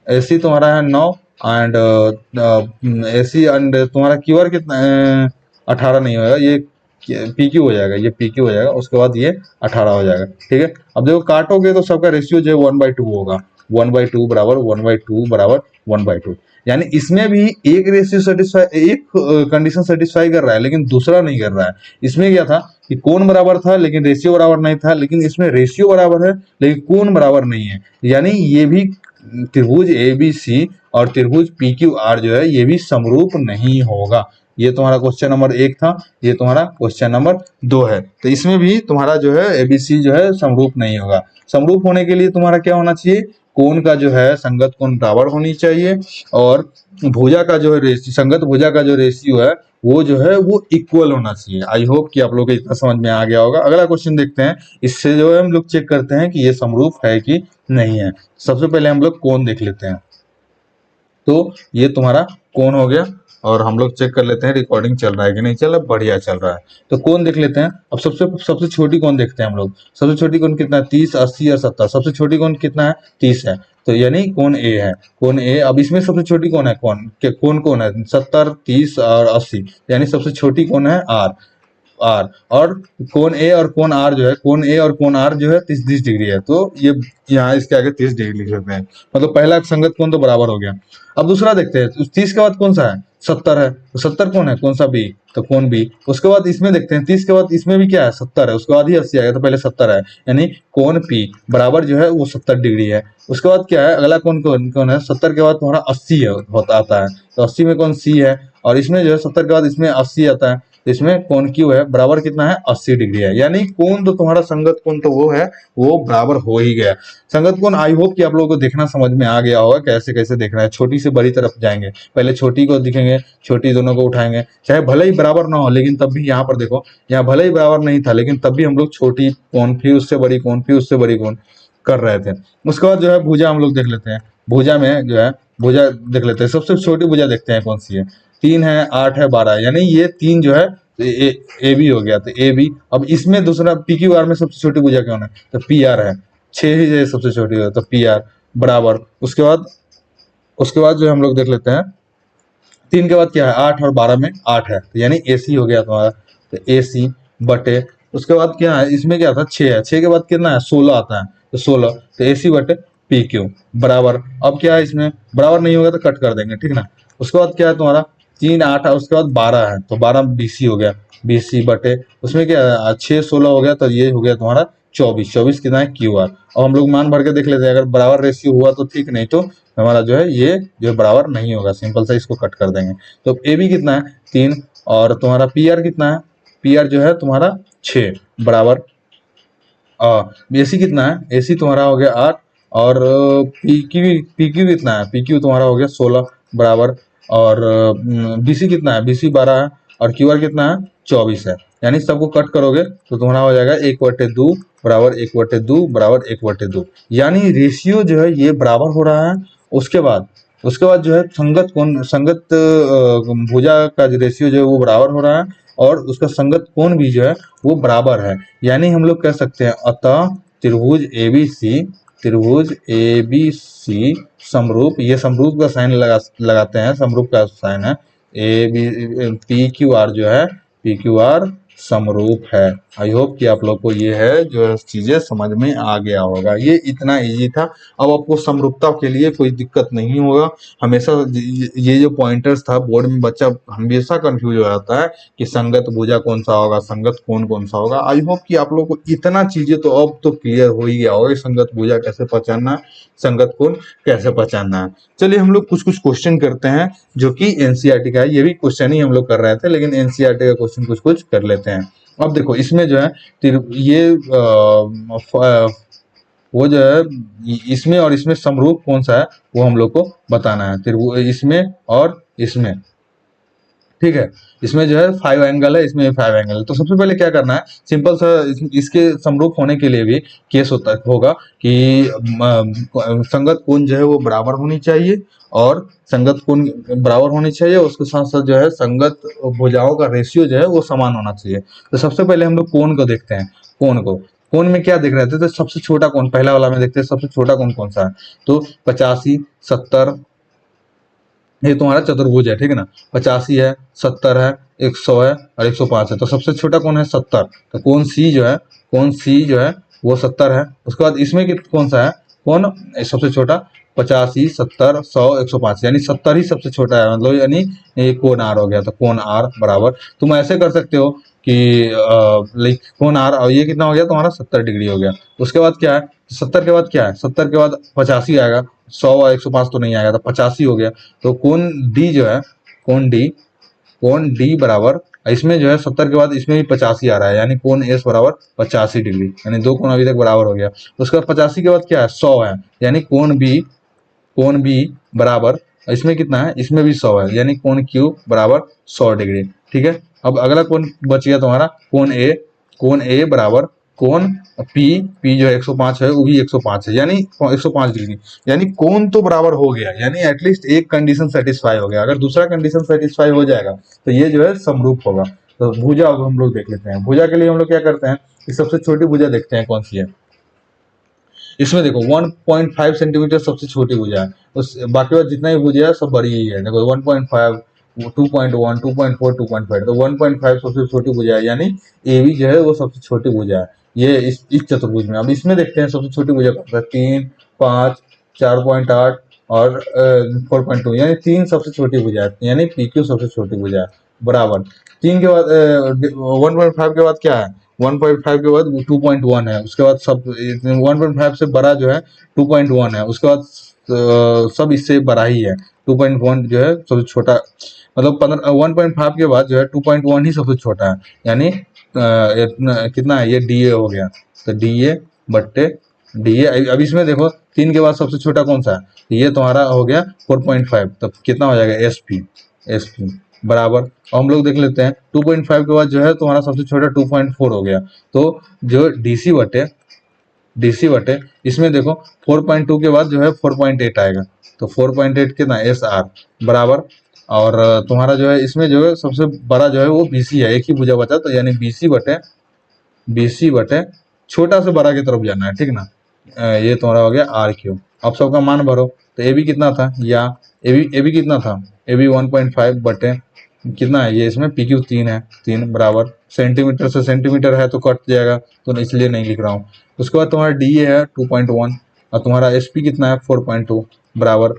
ए सी तुम्हारा है 9, एंड ए सी एंड तुम्हारा क्यू आर कितना, 18 नहीं होगा, ये पी क्यू हो जाएगा, ये पी क्यू हो जाएगा। उसके बाद ये 18 हो जाएगा, ठीक है। अब देखो काटोगे तो सबका रेशियो जो है 1/2 होगा, 1/2 बराबर 1/2 बराबर 1/2। यानी इसमें भी एक रेशियो सेटिस्फाई, एक कंडीशन सेटिस्फाई कर रहा है, लेकिन दूसरा नहीं कर रहा है। इसमें क्या था कि कोण बराबर था लेकिन रेशियो बराबर नहीं था, लेकिन इसमें रेशियो बराबर है लेकिन कोण बराबर नहीं है। यानी ये भी त्रिभुज ए बी सी और त्रिभुज पी क्यू आर जो है ये भी समरूप नहीं होगा। ये तुम्हारा क्वेश्चन नंबर 1 था, ये तुम्हारा क्वेश्चन नंबर 2 है। तो इसमें भी तुम्हारा जो है एबीसी जो है समरूप नहीं होगा। समरूप होने के लिए तुम्हारा क्या होना चाहिए, कोण का जो है संगत कोण बराबर होनी चाहिए, और भुजा का जो है संगत भुजा का जो रेशियो है वो जो है वो इक्वल होना चाहिए। आई होप कि आप लोगों को इतना समझ में आ गया होगा। अगला क्वेश्चन देखते हैं, इससे जो है हम लोग चेक करते हैं कि ये समरूप है कि नहीं है। सबसे पहले हम लोग कोण देख लेते हैं। तो ये तुम्हारा कोण हो गया, और हम लोग चेक कर लेते हैं रिकॉर्डिंग चल रहा है कि नहीं चल रहा, बढ़िया चल रहा है। तो कोण देख लेते हैं। अब सबसे छोटी कोण देखते हैं हम लोग। सबसे छोटी कोण कितना है, 30 80 और 70। सबसे छोटी कोण कितना है, 30 है, तो यानी कोण ए है, कोण ए। अब इसमें सबसे छोटी कौन है, कोण है 70 30 और 80, यानी सबसे छोटी कोण है आर, और कोण ए और कोण आर जो है, कोण ए और कोण आर जो है 30 डिग्री है, तो ये यहाँ इसके आगे 30 डिग्री लिख सकते हैं। मतलब पहला संगत कोण तो बराबर हो गया। अब दूसरा देखते हैं, 30 के बाद कौन सा है, 70 है, तो 70 कौन है, कौन सा बी, तो कोण बी। उसके बाद इसमें देखते हैं, 30 के बाद इसमें भी क्या है, 70 है, उसके बाद ही 80 आएगा, तो पहले 70 है, यानी कोण पी बराबर जो है वो 70 डिग्री है। उसके बाद क्या है, अगला कौन है, 70 के बाद तुम्हारा 80 है, आता है, तो 80 में कौन सी है, और इसमें जो है 70 के बाद इसमें 80 आता है, तो इसमें कोण क्यू है बराबर कितना है, 80 डिग्री है। यानी कोण तो तुम्हारा संगत कोण तो वो है, वो बराबर हो ही गया। संगत कोण आई होप कि आप लोगों को देखना समझ में आ गया होगा कैसे कैसे देखना है। छोटी से बड़ी तरफ जाएंगे, पहले छोटी को दिखेंगे, छोटी दोनों को उठाएंगे, चाहे भले ही बराबर ना हो, लेकिन तब भी यहाँ पर देखो, यहाँ भले ही बराबर नहीं था, लेकिन तब भी हम लोग छोटी कोण फिर उससे बड़ी कोण फिर उससे बड़ी कोण कर रहे थे। उसके बाद जो है भुजा हम लोग देख लेते हैं। भुजा में जो है भुजा देख लेते हैं, सबसे छोटी भुजा देखते हैं कौन सी है, 3 है 8 है 12 है, यानी ये 3 जो है तो ए बी हो गया, तो ए बी। अब इसमें दूसरा पी क्यू आर में सबसे छोटी भुजा कौन है, तो पी आर है। 6 ही है सबसे छोटी है, तो पी आर बराबर। उसके बाद जो हम लोग देख लेते हैं 3 के बाद क्या है, 8 और 12 में 8 है, तो यानी ए सी हो गया तुम्हारा। तो ए सी बटे उसके बाद क्या है, इसमें क्या था 6 है, 6 के बाद कितना है 16 आता है, तो 16, तो ए सी बटे पी क्यू बराबर। अब क्या है, इसमें बराबर नहीं होगा तो कट कर देंगे, ठीक ना। उसके बाद क्या है तुम्हारा 3 8 है, उसके बाद 12 है, तो 12 बीसी हो गया, बीसी बटे उसमें क्या है 6 16 हो गया, तो ये हो गया तुम्हारा 24, 24 कितना है क्यू आर। अब हम लोग मान भर के देख लेते हैं, अगर बराबर रेशियो हुआ तो ठीक, नहीं तो हमारा जो है ये जो बराबर नहीं होगा, सिंपल सा इसको कट कर देंगे। तो ए बी कितना है 3, और तुम्हारा पी आर कितना है, पी आर जो है तुम्हारा 6 बराबर। ए सी कितना है, ए सी तुम्हारा हो गया 8, और पी क्यू कितना है, पी क्यू तुम्हारा हो गया 16 बराबर। और बी सी कितना है, बी सी 12 है, और क्यू आर कितना है 24 है। यानी सबको कट करोगे तो तुम्हारा हो जाएगा 1/2 बराबर 1/2 बराबर 1/2। यानी रेशियो जो है ये बराबर हो रहा है। उसके बाद जो है संगत भुजा का जो रेशियो जो है वो बराबर हो रहा है, और उसका संगत कोण भी जो है वो बराबर है। यानी हम लोग कह सकते हैं अतः त्रिभुज ए बी सी समरूप, ये समरूप का साइन लगाते हैं, समरूप का साइन है A B, P Q R जो है पी क्यू आर समरूप है। आई होप कि आप लोग को ये है जो चीजें समझ में आ गया होगा, ये इतना इजी था। अब आपको समरूपता के लिए कोई दिक्कत नहीं होगा। हमेशा ये जो पॉइंटर्स था बोर्ड में बच्चा हमेशा कंफ्यूज हो जाता है कि संगत भुजा कौन सा होगा, संगत कोण कौन सा होगा। आई होप कि आप लोग को इतना चीजें तो अब तो क्लियर हो ही गया होगा, संगत भुजा कैसे पहचानना है, संगत कोण कैसे पहचानना है। चलिए हम लोग कुछ कुछ क्वेश्चन करते हैं जो कि एनसीईआरटी का है। ये भी क्वेश्चन ही हम लोग कर रहे थे, लेकिन एनसीईआरटी का क्वेश्चन कुछ कुछ कर लेते हैं। अब देखो इसमें जो है ये वो जो है इसमें और इसमें समरूप कौन सा है वो हम लोग को बताना है, इसमें और इसमें, ठीक है। इसमें जो है 5 एंगल है, इसमें 5 एंगल है। तो सबसे पहले क्या करना है, सिंपल सा इसके समरूप होने के लिए भी केस होगा कि संगत कोण जो है वो बराबर होनी चाहिए, और संगत कोण बराबर होनी चाहिए, उसके साथ साथ जो है संगत भुजाओं का रेशियो जो है वो समान होना चाहिए। तो सबसे पहले हम लोग कोण को देखते हैं। कोण में क्या देख रहे थे, तो सबसे छोटा कोण पहला वाला में देखते हैं, सबसे छोटा कोण कौन सा है, तो 85 70, ये तुम्हारा चतुर्भुज है, ठीक है ना। 85 है, 70 है, 100 है और 105 है। तो सबसे छोटा कौन है 70, तो कौन सी जो है वो 70 है। उसके बाद इसमें कौन सा है कौन सबसे छोटा, 85 70 100 105, यानी 70 ही सबसे छोटा है, मतलब यानी ये कोण आर हो गया। तो कोण आर बराबर तुम ऐसे कर सकते हो कि लाइक कोण आर, और ये कितना हो गया तुम्हारा 70 डिग्री हो गया। उसके बाद क्या है 70 के बाद क्या है, 70 के बाद 85 आएगा, 100 और 105 तो नहीं आएगा, तो 85 हो गया। तो कोण डी जो है कोण डी बराबर, इसमें जो है 70 के बाद इसमें भी 85 आ रहा है, यानी कोण एस बराबर 85 डिग्री, यानी दो कोण अभी तक बराबर हो गया। उसके बाद 85 के बाद क्या है 100 है, यानी कोण बी बराबर, इसमें कितना है इसमें भी 100 है, यानी कोण क्यू बराबर 100 डिग्री, ठीक है। अब अगला कोण बच गया तुम्हारा कोण ए बराबर कोण पी जो है 105 है, वो भी 105 है, यानी 105 डिग्री, यानी कोण तो बराबर हो गया, यानी एटलीस्ट एक कंडीशन सेटिस्फाई हो गया। अगर दूसरा कंडीशन सेटिस्फाई हो जाएगा तो ये जो है समरूप होगा। तो भुजा हम लोग देख लेते हैं। भुजा के लिए हम लोग क्या करते हैं कि सबसे छोटी भुजा देखते हैं कौन सी है। इसमें देखो 1.5 सेंटीमीटर सबसे छोटी भुजा है, उस बाकी बात जितना भी भुजा है सब बड़ी ही है। देखो 1.5 2.1 2.4 2.5, तो 1.5 सबसे छोटी भुजा है, यानी ए बी जो है वो सबसे छोटी भुजा है ये इस चतुर्भुज में। अब इसमें देखते हैं सबसे छोटी भुजा कौन सा है, 3 5 4.8 और 4.2, यानी 3 सबसे छोटी भुजा है, यानी पी क्यू सबसे छोटी भुजा है बराबर। 3 के बाद 1.5 के बाद क्या है, 1.5 के बाद 2.1 है, उसके बाद सब 1.5 से बड़ा जो है 2.1 है, उसके बाद सब इससे बड़ा ही है। 2.1 जो है सबसे छोटा, मतलब 1.5 के बाद जो है 2.1 ही सबसे छोटा है, यानी कितना है ये डी ए हो गया। तो डी ए बट्टे डी ए। अब इसमें देखो 3 के बाद सबसे छोटा कौन सा है, ये तुम्हारा हो गया 4.5, तब कितना हो जाएगा एस पी बराबर। और हम लोग देख लेते हैं 2.5 के बाद जो है तुम्हारा सबसे छोटा 2.4 हो गया। तो जो डीसी बटे इसमें देखो 4.2 के बाद जो है 4.8 आएगा, तो 4.8 कितना एस आर बराबर। और तुम्हारा जो है इसमें जो है सबसे बड़ा जो है वो बीसी है, एक ही भुजा बचा, तो यानी बीसी बटे छोटा से बड़ा की तरफ जाना है, ठीक ना। ये तुम्हारा हो गया आर क्यू। अब सबका मान भरो, तो ए बी कितना था, या ए बी कितना था, ए बी 1.5 बटे कितना है, ये इसमें पी क्यू 3 है, 3 बराबर सेंटीमीटर से सेंटीमीटर है तो कट जाएगा, तो इसलिए नहीं लिख रहा हूँ। उसके बाद तुम्हारा डी ए है 2.1 और तुम्हारा एस पी कितना है 4.2 बराबर,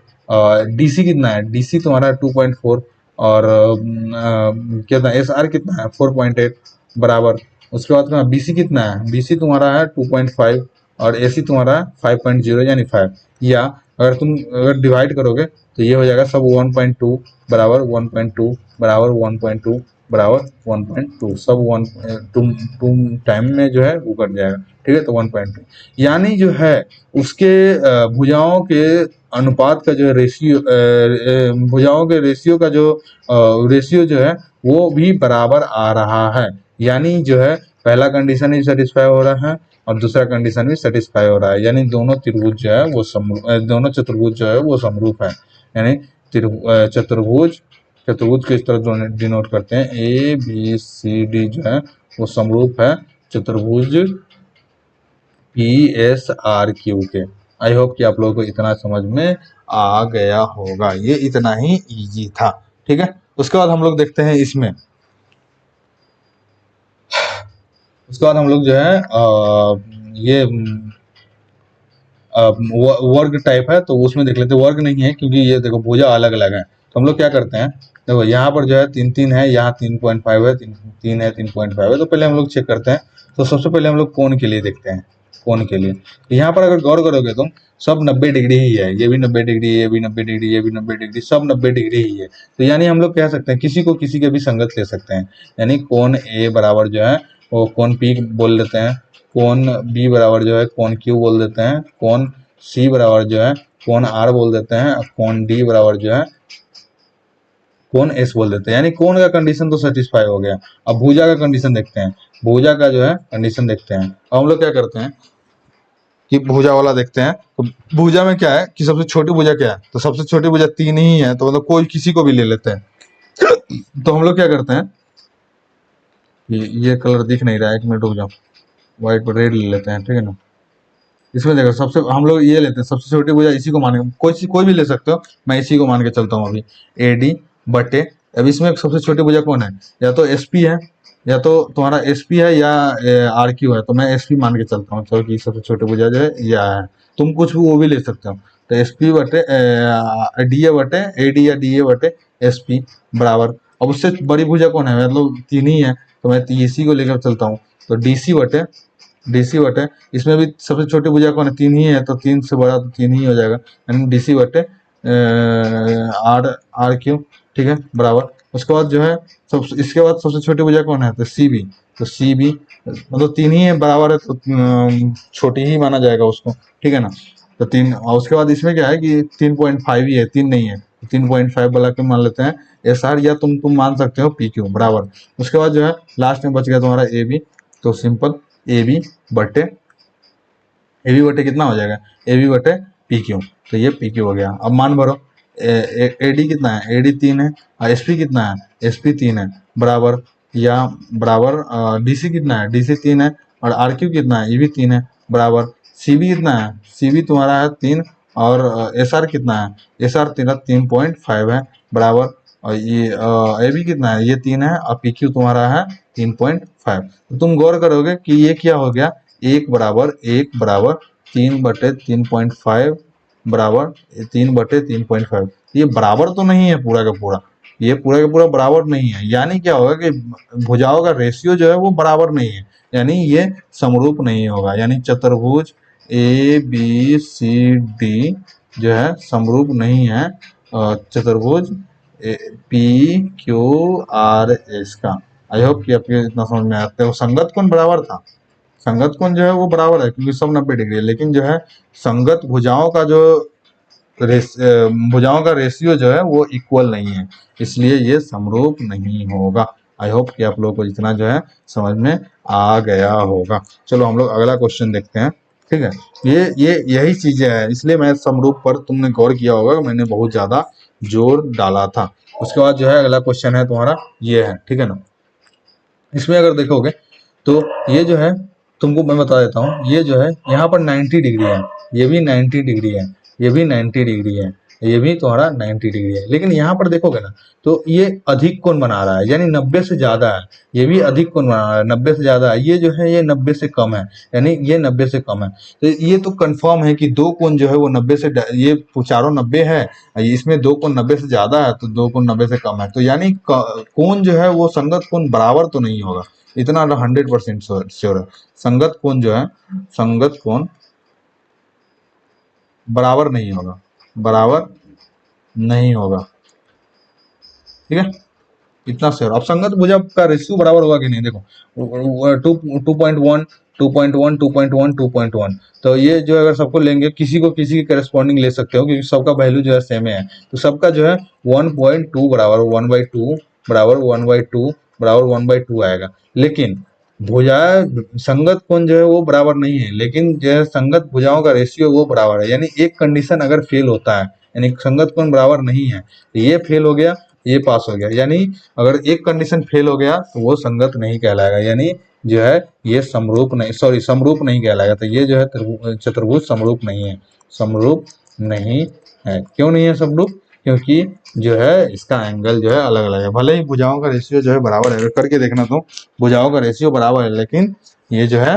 डी सी कितना है, डी सी तुम्हारा 2.4 और कितना एस आर कितना है 4.8 बराबर। उसके बाद तुम्हारा बी सी कितना है, बी सी तुम्हारा है 2.5 और ए सी तुम्हारा 5.0 यानी 5, या अगर डिवाइड करोगे तो ये हो जाएगा सब 1.2 बराबर 1.2 बराबर 1.2 बराबर 1.2, सब 2 टाइम में जो है वो कट जाएगा, ठीक है। तो 1.2 यानी जो है उसके भुजाओं के अनुपात का जो है रेशियो, भुजाओं के रेशियो का जो रेशियो जो है वो भी बराबर आ रहा है। यानी जो है पहला कंडीशन भी सेटिस्फाई हो रहा है और दूसरा कंडीशन भी सेटिस्फाई हो रहा है, यानी दोनों त्रिभुज जो है वो दोनों चतुर्भुज जो है वो समरूप है। यानी चतुर्भुज चतुर्भुज को इस तरह डिनोट करते हैं, ए बी सी डी जो है वो समरूप है चतुर्भुज पी एस आर क्यू के। आई होप कि आप लोगों को इतना समझ में आ गया होगा, ये इतना ही इजी था, ठीक है। उसके बाद हम लोग देखते हैं इसमें, उसके बाद हम लोग जो है ये वर्ग टाइप है तो उसमें देख लेते हैं। वर्ग नहीं है क्योंकि ये देखो भुजा अलग अलग है, तो हम लोग क्या करते हैं, देखो यहाँ पर जो है 3 3 है, यहाँ 3.5 है, 3 है, 3.5 है, तो पहले हम लोग चेक करते हैं। तो सबसे पहले हम लोग कोण के लिए देखते हैं, कोण के लिए। तो यहाँ पर अगर गौर करोगे तुम, सब 90 डिग्री ही है, ये भी 90 डिग्री, ये भी 90 डिग्री, ये भी 90 डिग्री, सब 90 डिग्री ही है। तो यानी हम लोग कह सकते हैं किसी को किसी के भी संगत ले सकते हैं, यानी कोण ए बराबर जो है वो कोण पी बोल देते हैं, कोण बी बराबर जो है कोण क्यू बोल देते हैं, कोण सी बराबर जो है कोण आर बोल देते हैं, और कोण डी बराबर जो है कोण एस बोल देते हैं। यानी कोण का कंडीशन तो सेटिस्फाई हो गया। अब भुजा का कंडीशन देखते हैं, भुजा का जो है कंडीशन देखते हैं। अब हम लोग क्या करते हैं कि भुजा वाला देखते हैं। तो भुजा में क्या है कि सबसे छोटी भुजा क्या है, तो सबसे छोटी भुजा 3 ही है, तो मतलब कोई किसी को भी ले लेते हैं। तो हम लोग क्या करते हैं, ये कलर दिख नहीं रहा है, एक मिनट रुक जाओ, व्हाइट पर रेड ले लेते हैं, ठीक है ना। इसमें देखो सबसे हम लोग ये लेते हैं, सबसे छोटी भुजा इसी को मान के, कोई भी ले सकते हो, मैं इसी को मान के चलता हूँ अभी, ए डी बटे। अब इसमें सबसे छोटी भुजा कौन है, या तो एस पी है, या तो तुम्हारा एस पी है, या आर क्यू है, तो मैं एस पी मान के चलता हूँ, चलो कि सबसे छोटी भुजा जो है यह है। तुम कुछ भी वो भी ले सकते हो, तो एस पी बटे डी ए बटे ए डी या डी ए बटे एस पी बराबर। अब उससे बड़ी भुजा कौन है, मतलब 3 ही है, तो मैं इसी को लेकर चलता हूँ, तो डीसी बटे इसमें भी सबसे छोटी भुजा कौन है, 3 ही है, तो 3 से बड़ा तो 3 ही हो जाएगा, यानी डीसी बटे आर आर क्यू, ठीक है बराबर। उसके बाद जो है सब, इसके बाद सबसे छोटी भुजा कौन है, तो सी बी, तो सी बी मतलब 3 ही है बराबर है, तो छोटी ही माना जाएगा उसको, ठीक है ना। तो 3, और उसके बाद इसमें क्या है कि 3.5 ही है, 3 नहीं है, 3.5 वाला क्यों मान लेते हैं एस आर, या तुम मान सकते हो पी क्यू बराबर। उसके बाद जो है लास्ट में बच गया तुम्हारा ए बी, तो सिंपल ए बी बटे कितना हो जाएगा, ए बी बटे पी क्यू, तो ये पी क्यू हो गया। अब मान भरो, ए डी कितना है, ए डी 3 है, और एस पी कितना है, एस पी 3 है बराबर, या बराबर डी सी कितना है, डी सी 3 है, और आर क्यू कितना है, ये भी 3 है बराबर। सी बी कितना है, सी बी तुम्हारा है 3, और एस आर कितना है, एस आर तेरा 3.5 है बराबर, और ये ए बी कितना है, ये 3 है, और पी क्यू तुम्हारा है 3.5। तो तुम गौर करोगे कि ये क्या हो गया, 1 बराबर 3/3.5 बराबर 3/3.5। ये बराबर तो नहीं है पूरा का पूरा, ये पूरा का पूरा बराबर नहीं है, यानी क्या होगा कि भुजाओं का रेशियो जो है वो बराबर नहीं है, यानी ये समरूप नहीं होगा। यानी चतुर्भुज ए बी सी डी जो है समरूप नहीं है चतुर्भुज पी क्यू आर एस का। आई होप कि आपके इतना समझ में आता है। वो संगत कोण बराबर था, संगत कोण जो है वो बराबर है क्योंकि सब 90 डिग्री है, लेकिन जो है संगत भुजाओं का जो भुजाओं का रेशियो जो है वो इक्वल नहीं है, इसलिए ये समरूप नहीं होगा। आई होप कि आप लोगों को इतना जो है समझ में आ गया होगा। चलो हम लोग अगला क्वेश्चन देखते हैं, ठीक है। ये यही चीजें हैं, इसलिए मैं समरूप पर तुमने गौर किया होगा, मैंने बहुत ज्यादा जोर डाला था। उसके बाद जो है अगला क्वेश्चन है तुम्हारा ये है, ठीक है ना। इसमें अगर देखोगे तो ये जो है तुमको मैं बता देता हूँ, ये जो है यहाँ पर 90 डिग्री है, ये भी 90 डिग्री है, ये भी 90 डिग्री है, ये भी तुम्हारा 90 डिग्री है। लेकिन यहाँ पर देखोगे ना तो ये अधिक कोण बना रहा है, यानी 90 से ज्यादा है। ये भी अधिक कोण बना रहा है, 90 से ज्यादा है। ये जो है ये 90 से कम है, यानी ये 90 से कम है। तो ये तो कंफर्म है कि दो कोण जो है वो 90 से ये चारों 90 है, इसमें दो कोण 90 से ज्यादा है तो दो कोण 90 से कम है। तो यानी कोण जो है वो संगत कोण बराबर तो नहीं होगा, इतना 100% श्योर है। संगत कोण जो है, संगत कोण बराबर नहीं होगा, बराबर नहीं होगा, ठीक है, इतना श्योर। अब संगत भुजा का रेशियो बराबर होगा कि नहीं, देखो 2.1 2.1 2.1 2.1, तो ये जो अगर सबको लेंगे, किसी को किसी के करस्पॉन्डिंग ले सकते हो क्योंकि सबका वैल्यू जो है सेम है। तो सबका जो है 1.2 बराबर 1/2 बराबर 1/2 बराबर 1/2 आएगा। लेकिन भुजा संगत कोण जो है वो बराबर नहीं है, लेकिन जो है संगत भुजाओं का रेशियो वो बराबर है। यानी एक कंडीशन अगर फेल होता है, यानी संगत कोण बराबर नहीं है, तो ये फेल हो गया, ये पास हो गया। यानी अगर एक कंडीशन फेल हो गया तो वो संगत नहीं कहलाएगा, यानी जो है ये समरूप नहीं, सॉरी समरूप नहीं कहलाएगा। तो ये जो है चतुर्भुज समरूप नहीं है, समरूप नहीं है। क्यों नहीं है समरूप? क्योंकि जो है इसका एंगल जो है अलग अलग है। भले ही भुजाओं का रेशियो जो है बराबर है, अगर करके देखना तो भुजाओं का रेशियो बराबर है, लेकिन ये जो है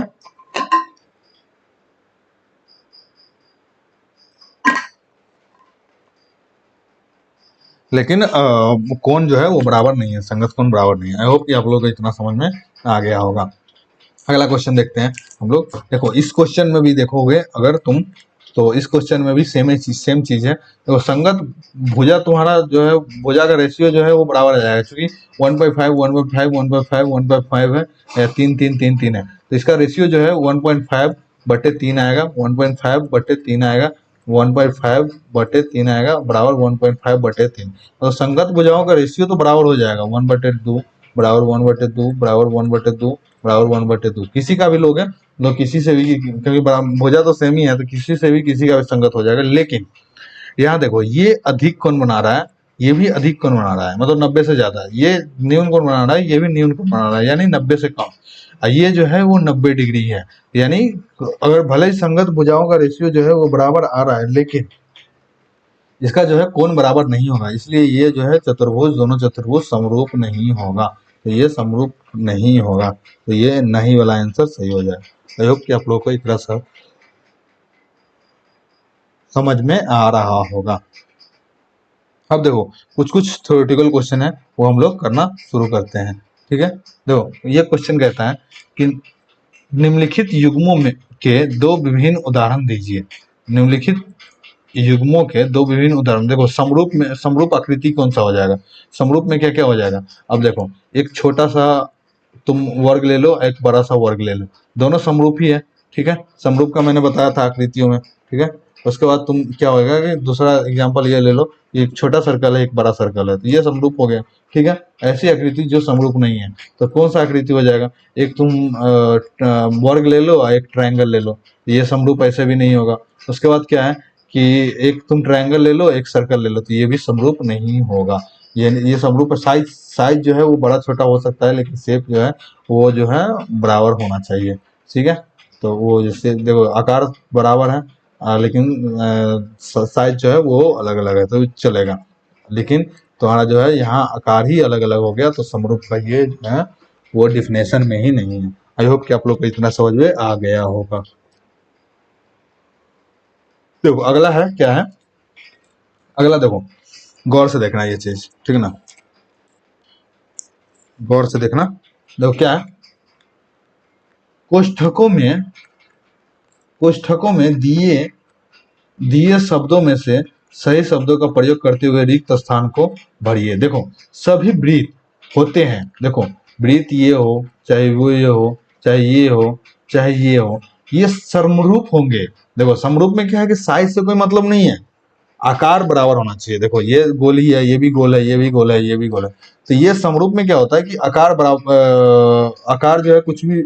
लेकिन कोण जो है वो बराबर नहीं है, संगत कोण बराबर नहीं है। आई होप कि आप लोगों को इतना समझ में आ गया होगा। अगला क्वेश्चन देखते हैं हम लोग। देखो इस क्वेश्चन में भी देखोगे अगर तुम, तो इस क्वेश्चन में भी सेम चीज है। देखो संगत भुजा तुम्हारा जो है, भुजा का रेशियो जो है वो बराबर आ जाएगा, क्योंकि 1/5 1/5 1/5 1/5 है, 3 3 3 3 है। तो इसका रेशियो जो है 1.5/3 आएगा, 1.5/3 आएगा, 1/5/3 आएगा बराबर 1.5/3। तो संगत भुजाओं का रेशियो तो बराबर हो जाएगा, 1/2 बराबर 1/2 बराबर 1/2 बराबर 1/2। किसी का भी लोग है तो किसी से भी, क्योंकि भुजा तो सेम ही है, तो किसी से भी किसी का भी संगत हो जाएगा। लेकिन यहाँ देखो ये अधिक कोण बना रहा है, ये भी अधिक कोण बना रहा है, मतलब 90 से ज्यादा है। ये न्यून कोण बना रहा है, ये भी न्यून कोण बना रहा है, यानी 90 से कम। ये जो है वो 90 डिग्री है। यानी अगर भले ही संगत भुजाओं का रेशियो जो है वो बराबर आ रहा है, लेकिन इसका जो है कोण बराबर नहीं होगा, इसलिए ये जो है चतुर्भुज, दोनों चतुर्भुज समरूप नहीं होगा। तो ये समरूप नहीं होगा, तो ये नहीं वाला आंसर सही हो जाए। आई होप कि आप लोगों को एक तरह से समझ में आ रहा होगा। अब देखो कुछ कुछ थ्योरेटिकल क्वेश्चन है वो हम लोग करना शुरू करते हैं, ठीक है। देखो ये क्वेश्चन कहता है कि निम्नलिखित युग्मों में के दो विभिन्न उदाहरण दीजिए। निम्नलिखित युग्मों के दो विभिन्न उदाहरण। देखो समरूप में, समरूप आकृति कौन सा हो जाएगा, समरूप में क्या क्या हो जाएगा। अब देखो एक छोटा सा तुम वर्ग ले लो, एक बड़ा सा वर्ग ले लो, दोनों समरूप ही है, ठीक है। समरूप का मैंने बताया था आकृतियों में, ठीक है। उसके बाद तुम क्या होगा कि दूसरा एग्जांपल ये ले लो, एक छोटा सर्कल है एक बड़ा सर्कल है, तो ये समरूप हो गया, ठीक है। ऐसी आकृति जो समरूप नहीं है तो कौन सा आकृति हो जाएगा, एक तुम वर्ग ले लो और एक ट्रायंगल ले लो, ये समरूप ऐसे भी नहीं होगा। उसके बाद क्या है कि एक तुम ट्रायंगल ले लो एक सर्कल ले लो, तो ये भी समरूप नहीं होगा। ये समरूप साइज साइज जो है वो बड़ा छोटा हो सकता है, लेकिन शेप जो है वो जो है बराबर होना चाहिए, ठीक है। तो वो जैसे देखो आकार बराबर है, लेकिन साइज जो है वो अलग अलग है, तो चलेगा। लेकिन तुम्हारा जो है यहाँ आकार ही अलग अलग हो गया, तो समरूप का ये जो है वो डिफिनेशन में ही नहीं है। आई होप कि आप लोग को इतना समझ में आ गया होगा। देखो अगला है क्या है, अगला देखो गौर से देखना ये चीज, ठीक है ना, गौर से देखना। देखो क्या है, कोष्ठकों में, कोष्ठकों में दिए दिए शब्दों में से सही शब्दों का प्रयोग करते हुए रिक्त स्थान को भरिए। देखो सभी वृत्त होते हैं, देखो वृत्त ये हो चाहे वो ये हो चाहे ये हो चाहे ये हो, ये समरूप होंगे। देखो समरूप में क्या है कि साइज से कोई मतलब नहीं है, आकार बराबर होना चाहिए। देखो ये गोल ही है, ये भी गोल है, ये भी गोल है, ये भी गोल है। तो ये समरूप में क्या होता है कि आकार बराबर, आकार जो है कुछ भी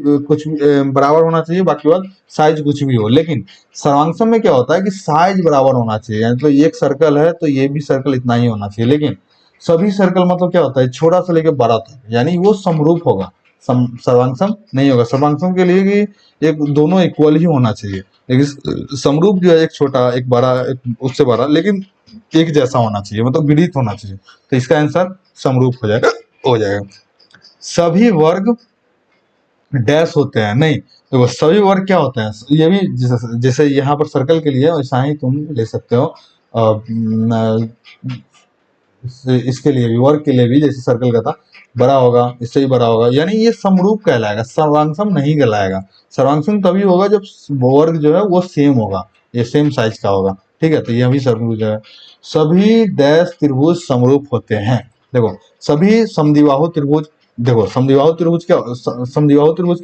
बराबर होना चाहिए, बाकी बात साइज कुछ भी हो। लेकिन सर्वांगसम में क्या होता है कि साइज बराबर होना चाहिए, यानी तो एक सर्कल है तो ये भी सर्कल इतना ही होना चाहिए। लेकिन सभी सर्कल मतलब क्या होता है, छोटा से लेकर बड़ा तक, यानी वो समरूप होगा, सर्वांगसम नहीं होगा। सर्वांगसम के लिए कि एक दोनों इक्वल ही होना चाहिए। लेकिन समरूप जो है एक छोटा, एक बड़ा, एक उससे बड़ा, लेकिन एक जैसा होना चाहिए, मतलब विदित होना चाहिए। तो इसका आंसर समरूप हो जाएगा। सभी वर्ग डैश होते हैं, नहीं देखो सभी वर्ग क्या होते हैं, ये भी जैसे यहाँ पर सर्कल के लिए वैसा ही तुम ले सकते हो। इसके लिए भी, वर्ग के लिए भी, जैसे सर्कल का था, बड़ा होगा, इससे ही बड़ा होगा, यानी ये समरूप कहलाएगा, सर्वांगसम नहीं कहलाएगा। सर्वांगसम तभी होगा जब वर्ग जो है वो सेम होगा, ये सेम साइज का होगा। ठीक है, तो यह भी समरूप जो है। सभी डैश त्रिभुज समरूप होते हैं। देखो सभी समद्विबाहु त्रिभुज, देखो समद्विबाहु त्रिभुज क्या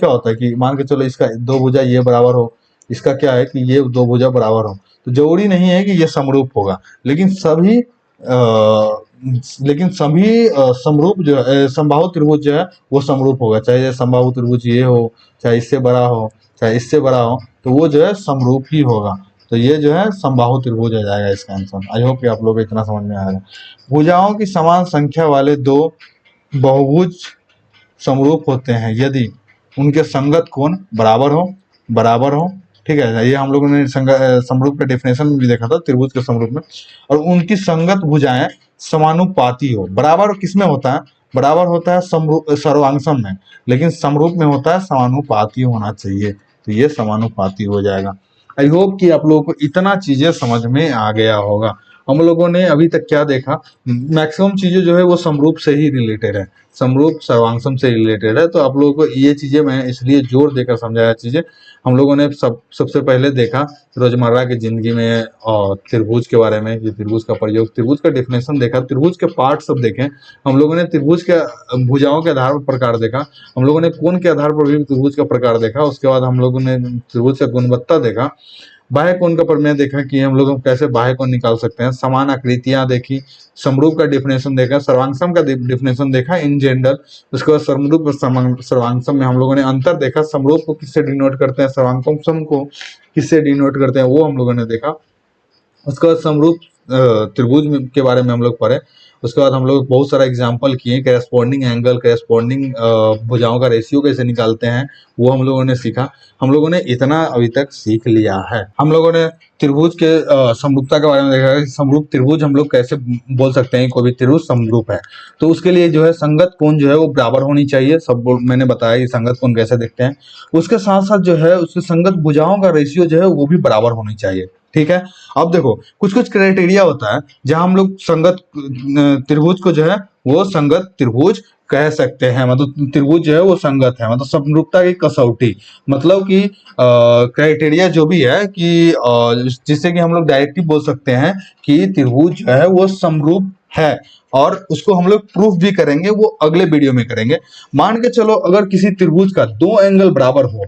होता है कि मान के चलो इसका दो भुजा ये बराबर हो, इसका क्या है कि ये दो भुजा बराबर हो, तो जरूरी नहीं है कि ये समरूप होगा। लेकिन सभी समरूप जो है, समबाहु त्रिभुज जो है वो समरूप होगा, चाहे समबाहु त्रिभुज ये हो, चाहे इससे बड़ा हो, चाहे इससे बड़ा हो, तो वो जो है समरूप ही होगा। तो ये जो है समबाहु त्रिभुज हो जाएगा इसका आंसर। आई होप कि आप लोग को इतना समझ में आ रहा है। भुजाओं की समान संख्या वाले दो बहुभुज समरूप होते हैं यदि उनके संगत कोण बराबर हो। ठीक है, ये हम लोगों ने समरूप के डेफिनेशन में भी देखा था, त्रिभुज के समरूप में। और उनकी संगत भुजाएं समानुपाती हो। बराबर किस में होता है, बराबर होता है सर्वांगसम में, लेकिन समरूप में होता है समानुपाती होना चाहिए। तो ये समानुपाती हो जाएगा। आई होप कि आप लोगों को इतना चीजें समझ में आ गया होगा। हम लोगों ने अभी तक क्या देखा, मैक्सिमम चीजें जो है वो समरूप से ही रिलेटेड है, समरूप सर्वांगसम से रिलेटेड है। तो आप लोगों को ये चीजें मैं इसलिए जोर देकर समझाया चीजें। हम लोगों ने सबसे पहले देखा रोजमर्रा की जिंदगी में और त्रिभुज के बारे में, कि त्रिभुज का प्रयोग, त्रिभुज का डेफिनेशन देखा, त्रिभुज के पार्ट सब देखे हम लोगों ने, त्रिभुज के भुजाओं के आधार पर प्रकार देखा, हम लोगों ने कोण के आधार पर भी त्रिभुज का प्रकार देखा। उसके बाद हम लोगों ने त्रिभुज का गुणवत्ता देखा, बाह्य कोण का प्रमेय देखा कि हम लोग कैसे बाह्य कोण निकाल सकते हैं, समान आकृतियां देखी, समरूप का डिफिनेशन देखा, सर्वांगसम का डिफिनेशन देखा इन जनरल। उसके बाद समरूप और सर्वांगसम में हम लोगों ने अंतर देखा, समरूप को किससे डिनोट करते हैं, सर्वांगसम को किससे डिनोट करते हैं, वो हम लोगों ने देखा। उसके बाद समरूप त्रिभुज के बारे में हम लोग पढ़े। उसके बाद हम लोग बहुत सारा एग्जाम्पल किए, करेस्पॉन्डिंग एंगल, करेस्पॉन्डिंग भुजाओं का रेशियो कैसे निकालते हैं, वो हम लोगों ने सीखा। हम लोगों ने इतना अभी तक सीख लिया है। हम लोगों ने त्रिभुज के समरूपता के बारे में देखा कि समरूप त्रिभुज हम लोग कैसे बोल सकते हैं कोई भी त्रिभुज समरूप है। तो उसके लिए जो है संगत कोण जो है वो बराबर होनी चाहिए, सब मैंने बताया कि संगत कोण कैसे देखते हैं। उसके साथ साथ जो है उसके संगत भुजाओं का रेशियो जो है वो भी बराबर होनी चाहिए। ठीक है, अब देखो कुछ कुछ क्राइटेरिया होता है जहां हम लोग संगत त्रिभुज को जो है वो संगत त्रिभुज कह सकते हैं, मतलब त्रिभुज जो है वो संगत है, मतलब समरूपता की कसौटी, मतलब कि क्राइटेरिया जो भी है कि जिससे कि हम लोग डायरेक्टली बोल सकते हैं कि त्रिभुज जो है वो समरूप है। और उसको हम लोग प्रूफ भी करेंगे, वो अगले वीडियो में करेंगे। मान के चलो अगर किसी त्रिभुज का दो एंगल बराबर हो,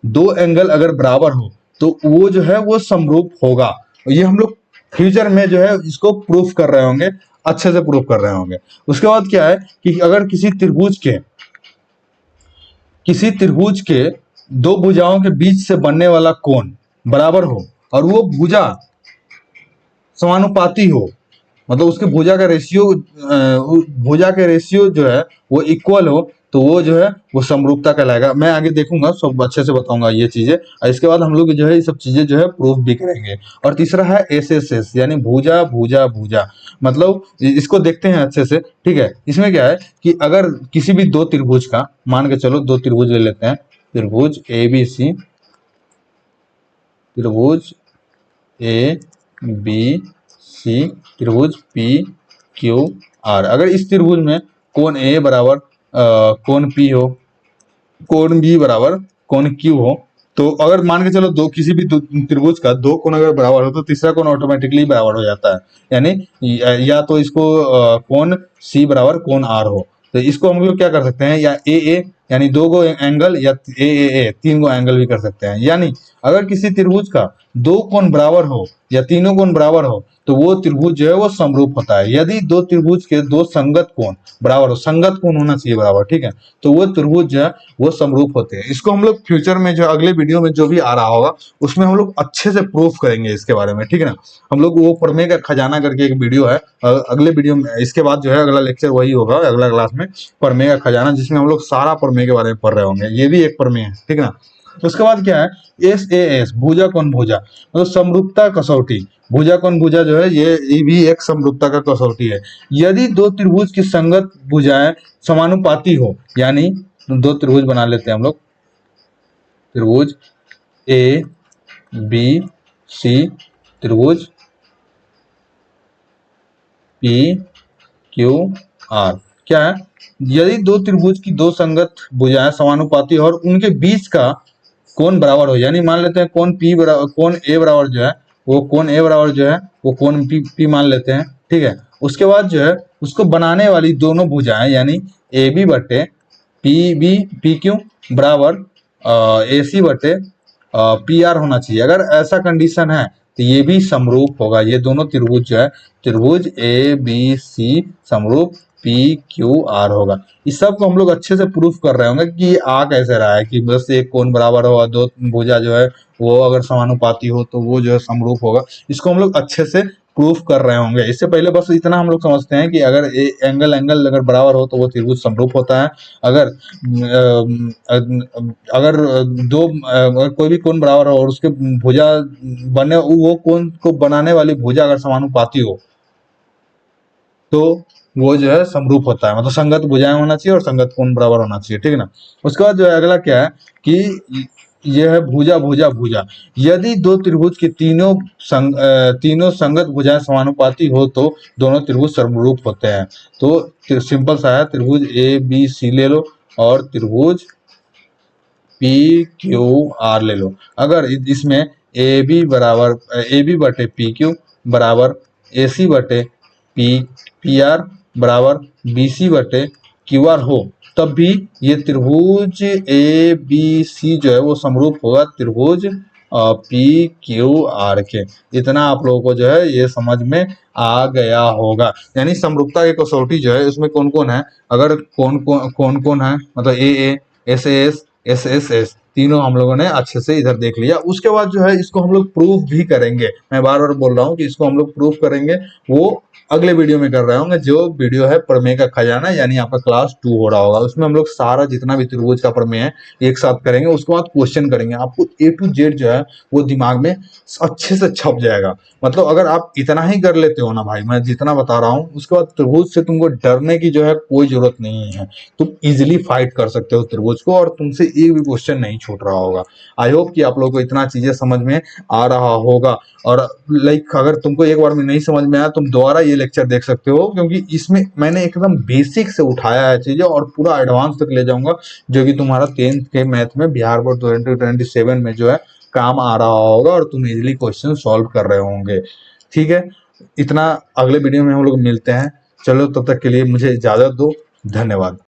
दो एंगल अगर बराबर हो तो वो जो है वो समरूप होगा। ये हम लोग फ्यूचर में जो है इसको प्रूफ कर रहे होंगे, अच्छे से प्रूफ कर रहे होंगे। उसके बाद क्या है कि अगर किसी त्रिभुज के दो भुजाओं के बीच से बनने वाला कोण बराबर हो और वो भुजा समानुपाती हो, मतलब उसके भुजा के रेशियो जो है वो इक्वल हो, तो वो जो है वो समरूपता कहलाएगा। मैं आगे देखूंगा, सब अच्छे से बताऊंगा ये चीजें, और इसके बाद हम लोग जो है ये सब चीजें जो है प्रूफ भी करेंगे। और तीसरा है एस यानी भुजा भुजा भुजा, मतलब इसको देखते हैं अच्छे से। ठीक है, इसमें क्या है कि अगर किसी भी दो त्रिभुज का, मान के चलो दो त्रिभुज ले लेते हैं, त्रिभुज ABC, त्रिभुज ABC, त्रिभुज PQR। अगर इस त्रिभुज में कोण A बराबर कोण P हो, कोण B बराबर कोण Q हो, तो अगर मान के चलो दो किसी भी त्रिभुज का दो कोण अगर बराबर हो तो तीसरा कोण ऑटोमेटिकली बराबर हो जाता है। यानी या तो इसको कोण C बराबर कोण R हो, तो इसको हम लोग क्या कर सकते हैं, या AA यानी 2 गो एंगल या ए 3 गो एंगल भी कर सकते हैं। यानी अगर किसी त्रिभुज का 2 कोण बराबर हो या तीनों कोण बराबर हो तो वो त्रिभुज जो है वो समरूप होता है। यदि 2 त्रिभुज के 2 संगत कोण बराबर हो, संगत कोण होना चाहिए बराबर, ठीक है, तो वो त्रिभुज जो है वो समरूप होते हैं। इसको हम लोग फ्यूचर में जो अगले वीडियो में जो भी आ रहा होगा उसमें हम लोग अच्छे से प्रूफ करेंगे इसके बारे में, ठीक है ना। हम लोग वो प्रमेय का खजाना करके एक वीडियो है, अगले वीडियो में इसके बाद जो है अगला लेक्चर वही होगा अगला क्लास में, प्रमेय का खजाना, जिसमें हम लोग सारा प्रमेय के बारे में पढ़ रहे होंगे। ये भी एक प्रमेय है, ठीक है ना। उसके बाद क्या है, एस ए एस, भुजा कोण भुजा, मतलब समरूपता कसौटी। भुजा कोण भुजा जो है ये भी एक समरूपता का कसौटी है। यदि 2 त्रिभुज की संगत भुजाएं समानुपाती हो, यानी 2 त्रिभुज बना लेते हैं हम लोग, त्रिभुज ए बी सी, त्रिभुज पी क्यू आर। क्या है, यदि 2 त्रिभुज की 2 संगत भुजाएं समानुपाती हो और उनके बीच का कोण बराबर हो, यानी मान लेते हैं कोण पी बराबर, कोण ए बराबर जो है वो कोण ए बराबर जो है वो कोण पी मान लेते हैं, ठीक है। उसके बाद जो है उसको बनाने वाली दोनों भुजाएं यानी ए बी बटे पी क्यू बराबर ए सी बटे पी आर होना चाहिए। अगर ऐसा कंडीशन है तो ये भी समरूप होगा। ये दोनों त्रिभुज जो है, त्रिभुज ए बी सी समरूप पी क्यू आर होगा। इस सब को हम लोग अच्छे से प्रूफ कर रहे होंगे कि आ कैसे रहा है, कि बस एक कोण बराबर हो और 2 भुजा जो है वो अगर समानुपाती हो तो वो जो है समरूप होगा। इसको हम लोग अच्छे से प्रूफ कर रहे होंगे। इससे पहले बस इतना हम लोग समझते हैं कि अगर एंगल अगर बराबर हो तो वो त्रिभुज समरूप होता है। अगर अगर कोई भी कोण बराबर हो और उसके भुजा बने, वो कोण को बनाने वाली भुजा अगर समानुपाती हो तो वो जो है समरूप होता है। मतलब संगत भुजाएं होना चाहिए और संगत कोण बराबर होना चाहिए, ठीक है ना। उसके बाद जो है अगला क्या है कि यह है भुजा भुजा भुजा। यदि 2 त्रिभुज के तीनों संगत भुजाएं समानुपाती हो तो दोनों त्रिभुज समरूप होते हैं। तो सिंपल सा है, त्रिभुज ए बी सी ले लो और त्रिभुज पी क्यू आर ले लो। अगर इसमें ए बी बटे पी क्यू बराबर ए सी बटे पी आर बराबर बी सी बटे क्यू आर हो, तब भी ये त्रिभुज ए बी सी जो है वो समरूप होगा त्रिभुज पी क्यू आर के। इतना आप लोगों को जो है ये समझ में आ गया होगा। यानी समरूपता की कसौटी जो है उसमें कौन कौन है, अगर कौन कौन है, मतलब A S S S S तीनों हम लोगों ने अच्छे से इधर देख लिया। उसके बाद जो है इसको हम लोग प्रूफ भी करेंगे। मैं बार बार बोल रहा हूँ कि इसको हम लोग प्रूफ करेंगे, वो अगले वीडियो में कर रहे होंगे। जो वीडियो है प्रमेय का खजाना, यानी आपका क्लास 2 हो रहा होगा, उसमें हम लोग सारा जितना भी त्रिभुज का प्रमेय है एक साथ करेंगे। उसके बाद क्वेश्चन करेंगे, आपको ए टू जेड जो है वो दिमाग में अच्छे से छप जाएगा। मतलब अगर आप इतना ही कर लेते हो ना भाई, मैं जितना बता रहा हूँ, उसके बाद त्रिभुज से तुमको डरने की जो है कोई जरूरत नहीं है। तुम इजिली फाइट कर सकते हो त्रिभुज को और तुमसे एक भी क्वेश्चन नहीं छूट रहा होगा। आई होप कि आप लोगों को इतना चीजें समझ में आ रहा होगा। और लाइक अगर तुमको एक बार में नहीं समझ में आया तुम दोबारा ये लेक्चर देख सकते हो, क्योंकि इसमें मैंने एकदम बेसिक से उठाया है चीजें और पूरा एडवांस तक ले जाऊंगा, जो कि तुम्हारा 10th के मैथ में बिहार बोर्ड 2027 में जो है काम आ रहा होगा और तुम इजिली क्वेश्चन सॉल्व कर रहे होंगे, ठीक है। इतना, अगले वीडियो में हम लोग मिलते हैं। चलो तब तक के लिए मुझे इजाजत दो, धन्यवाद।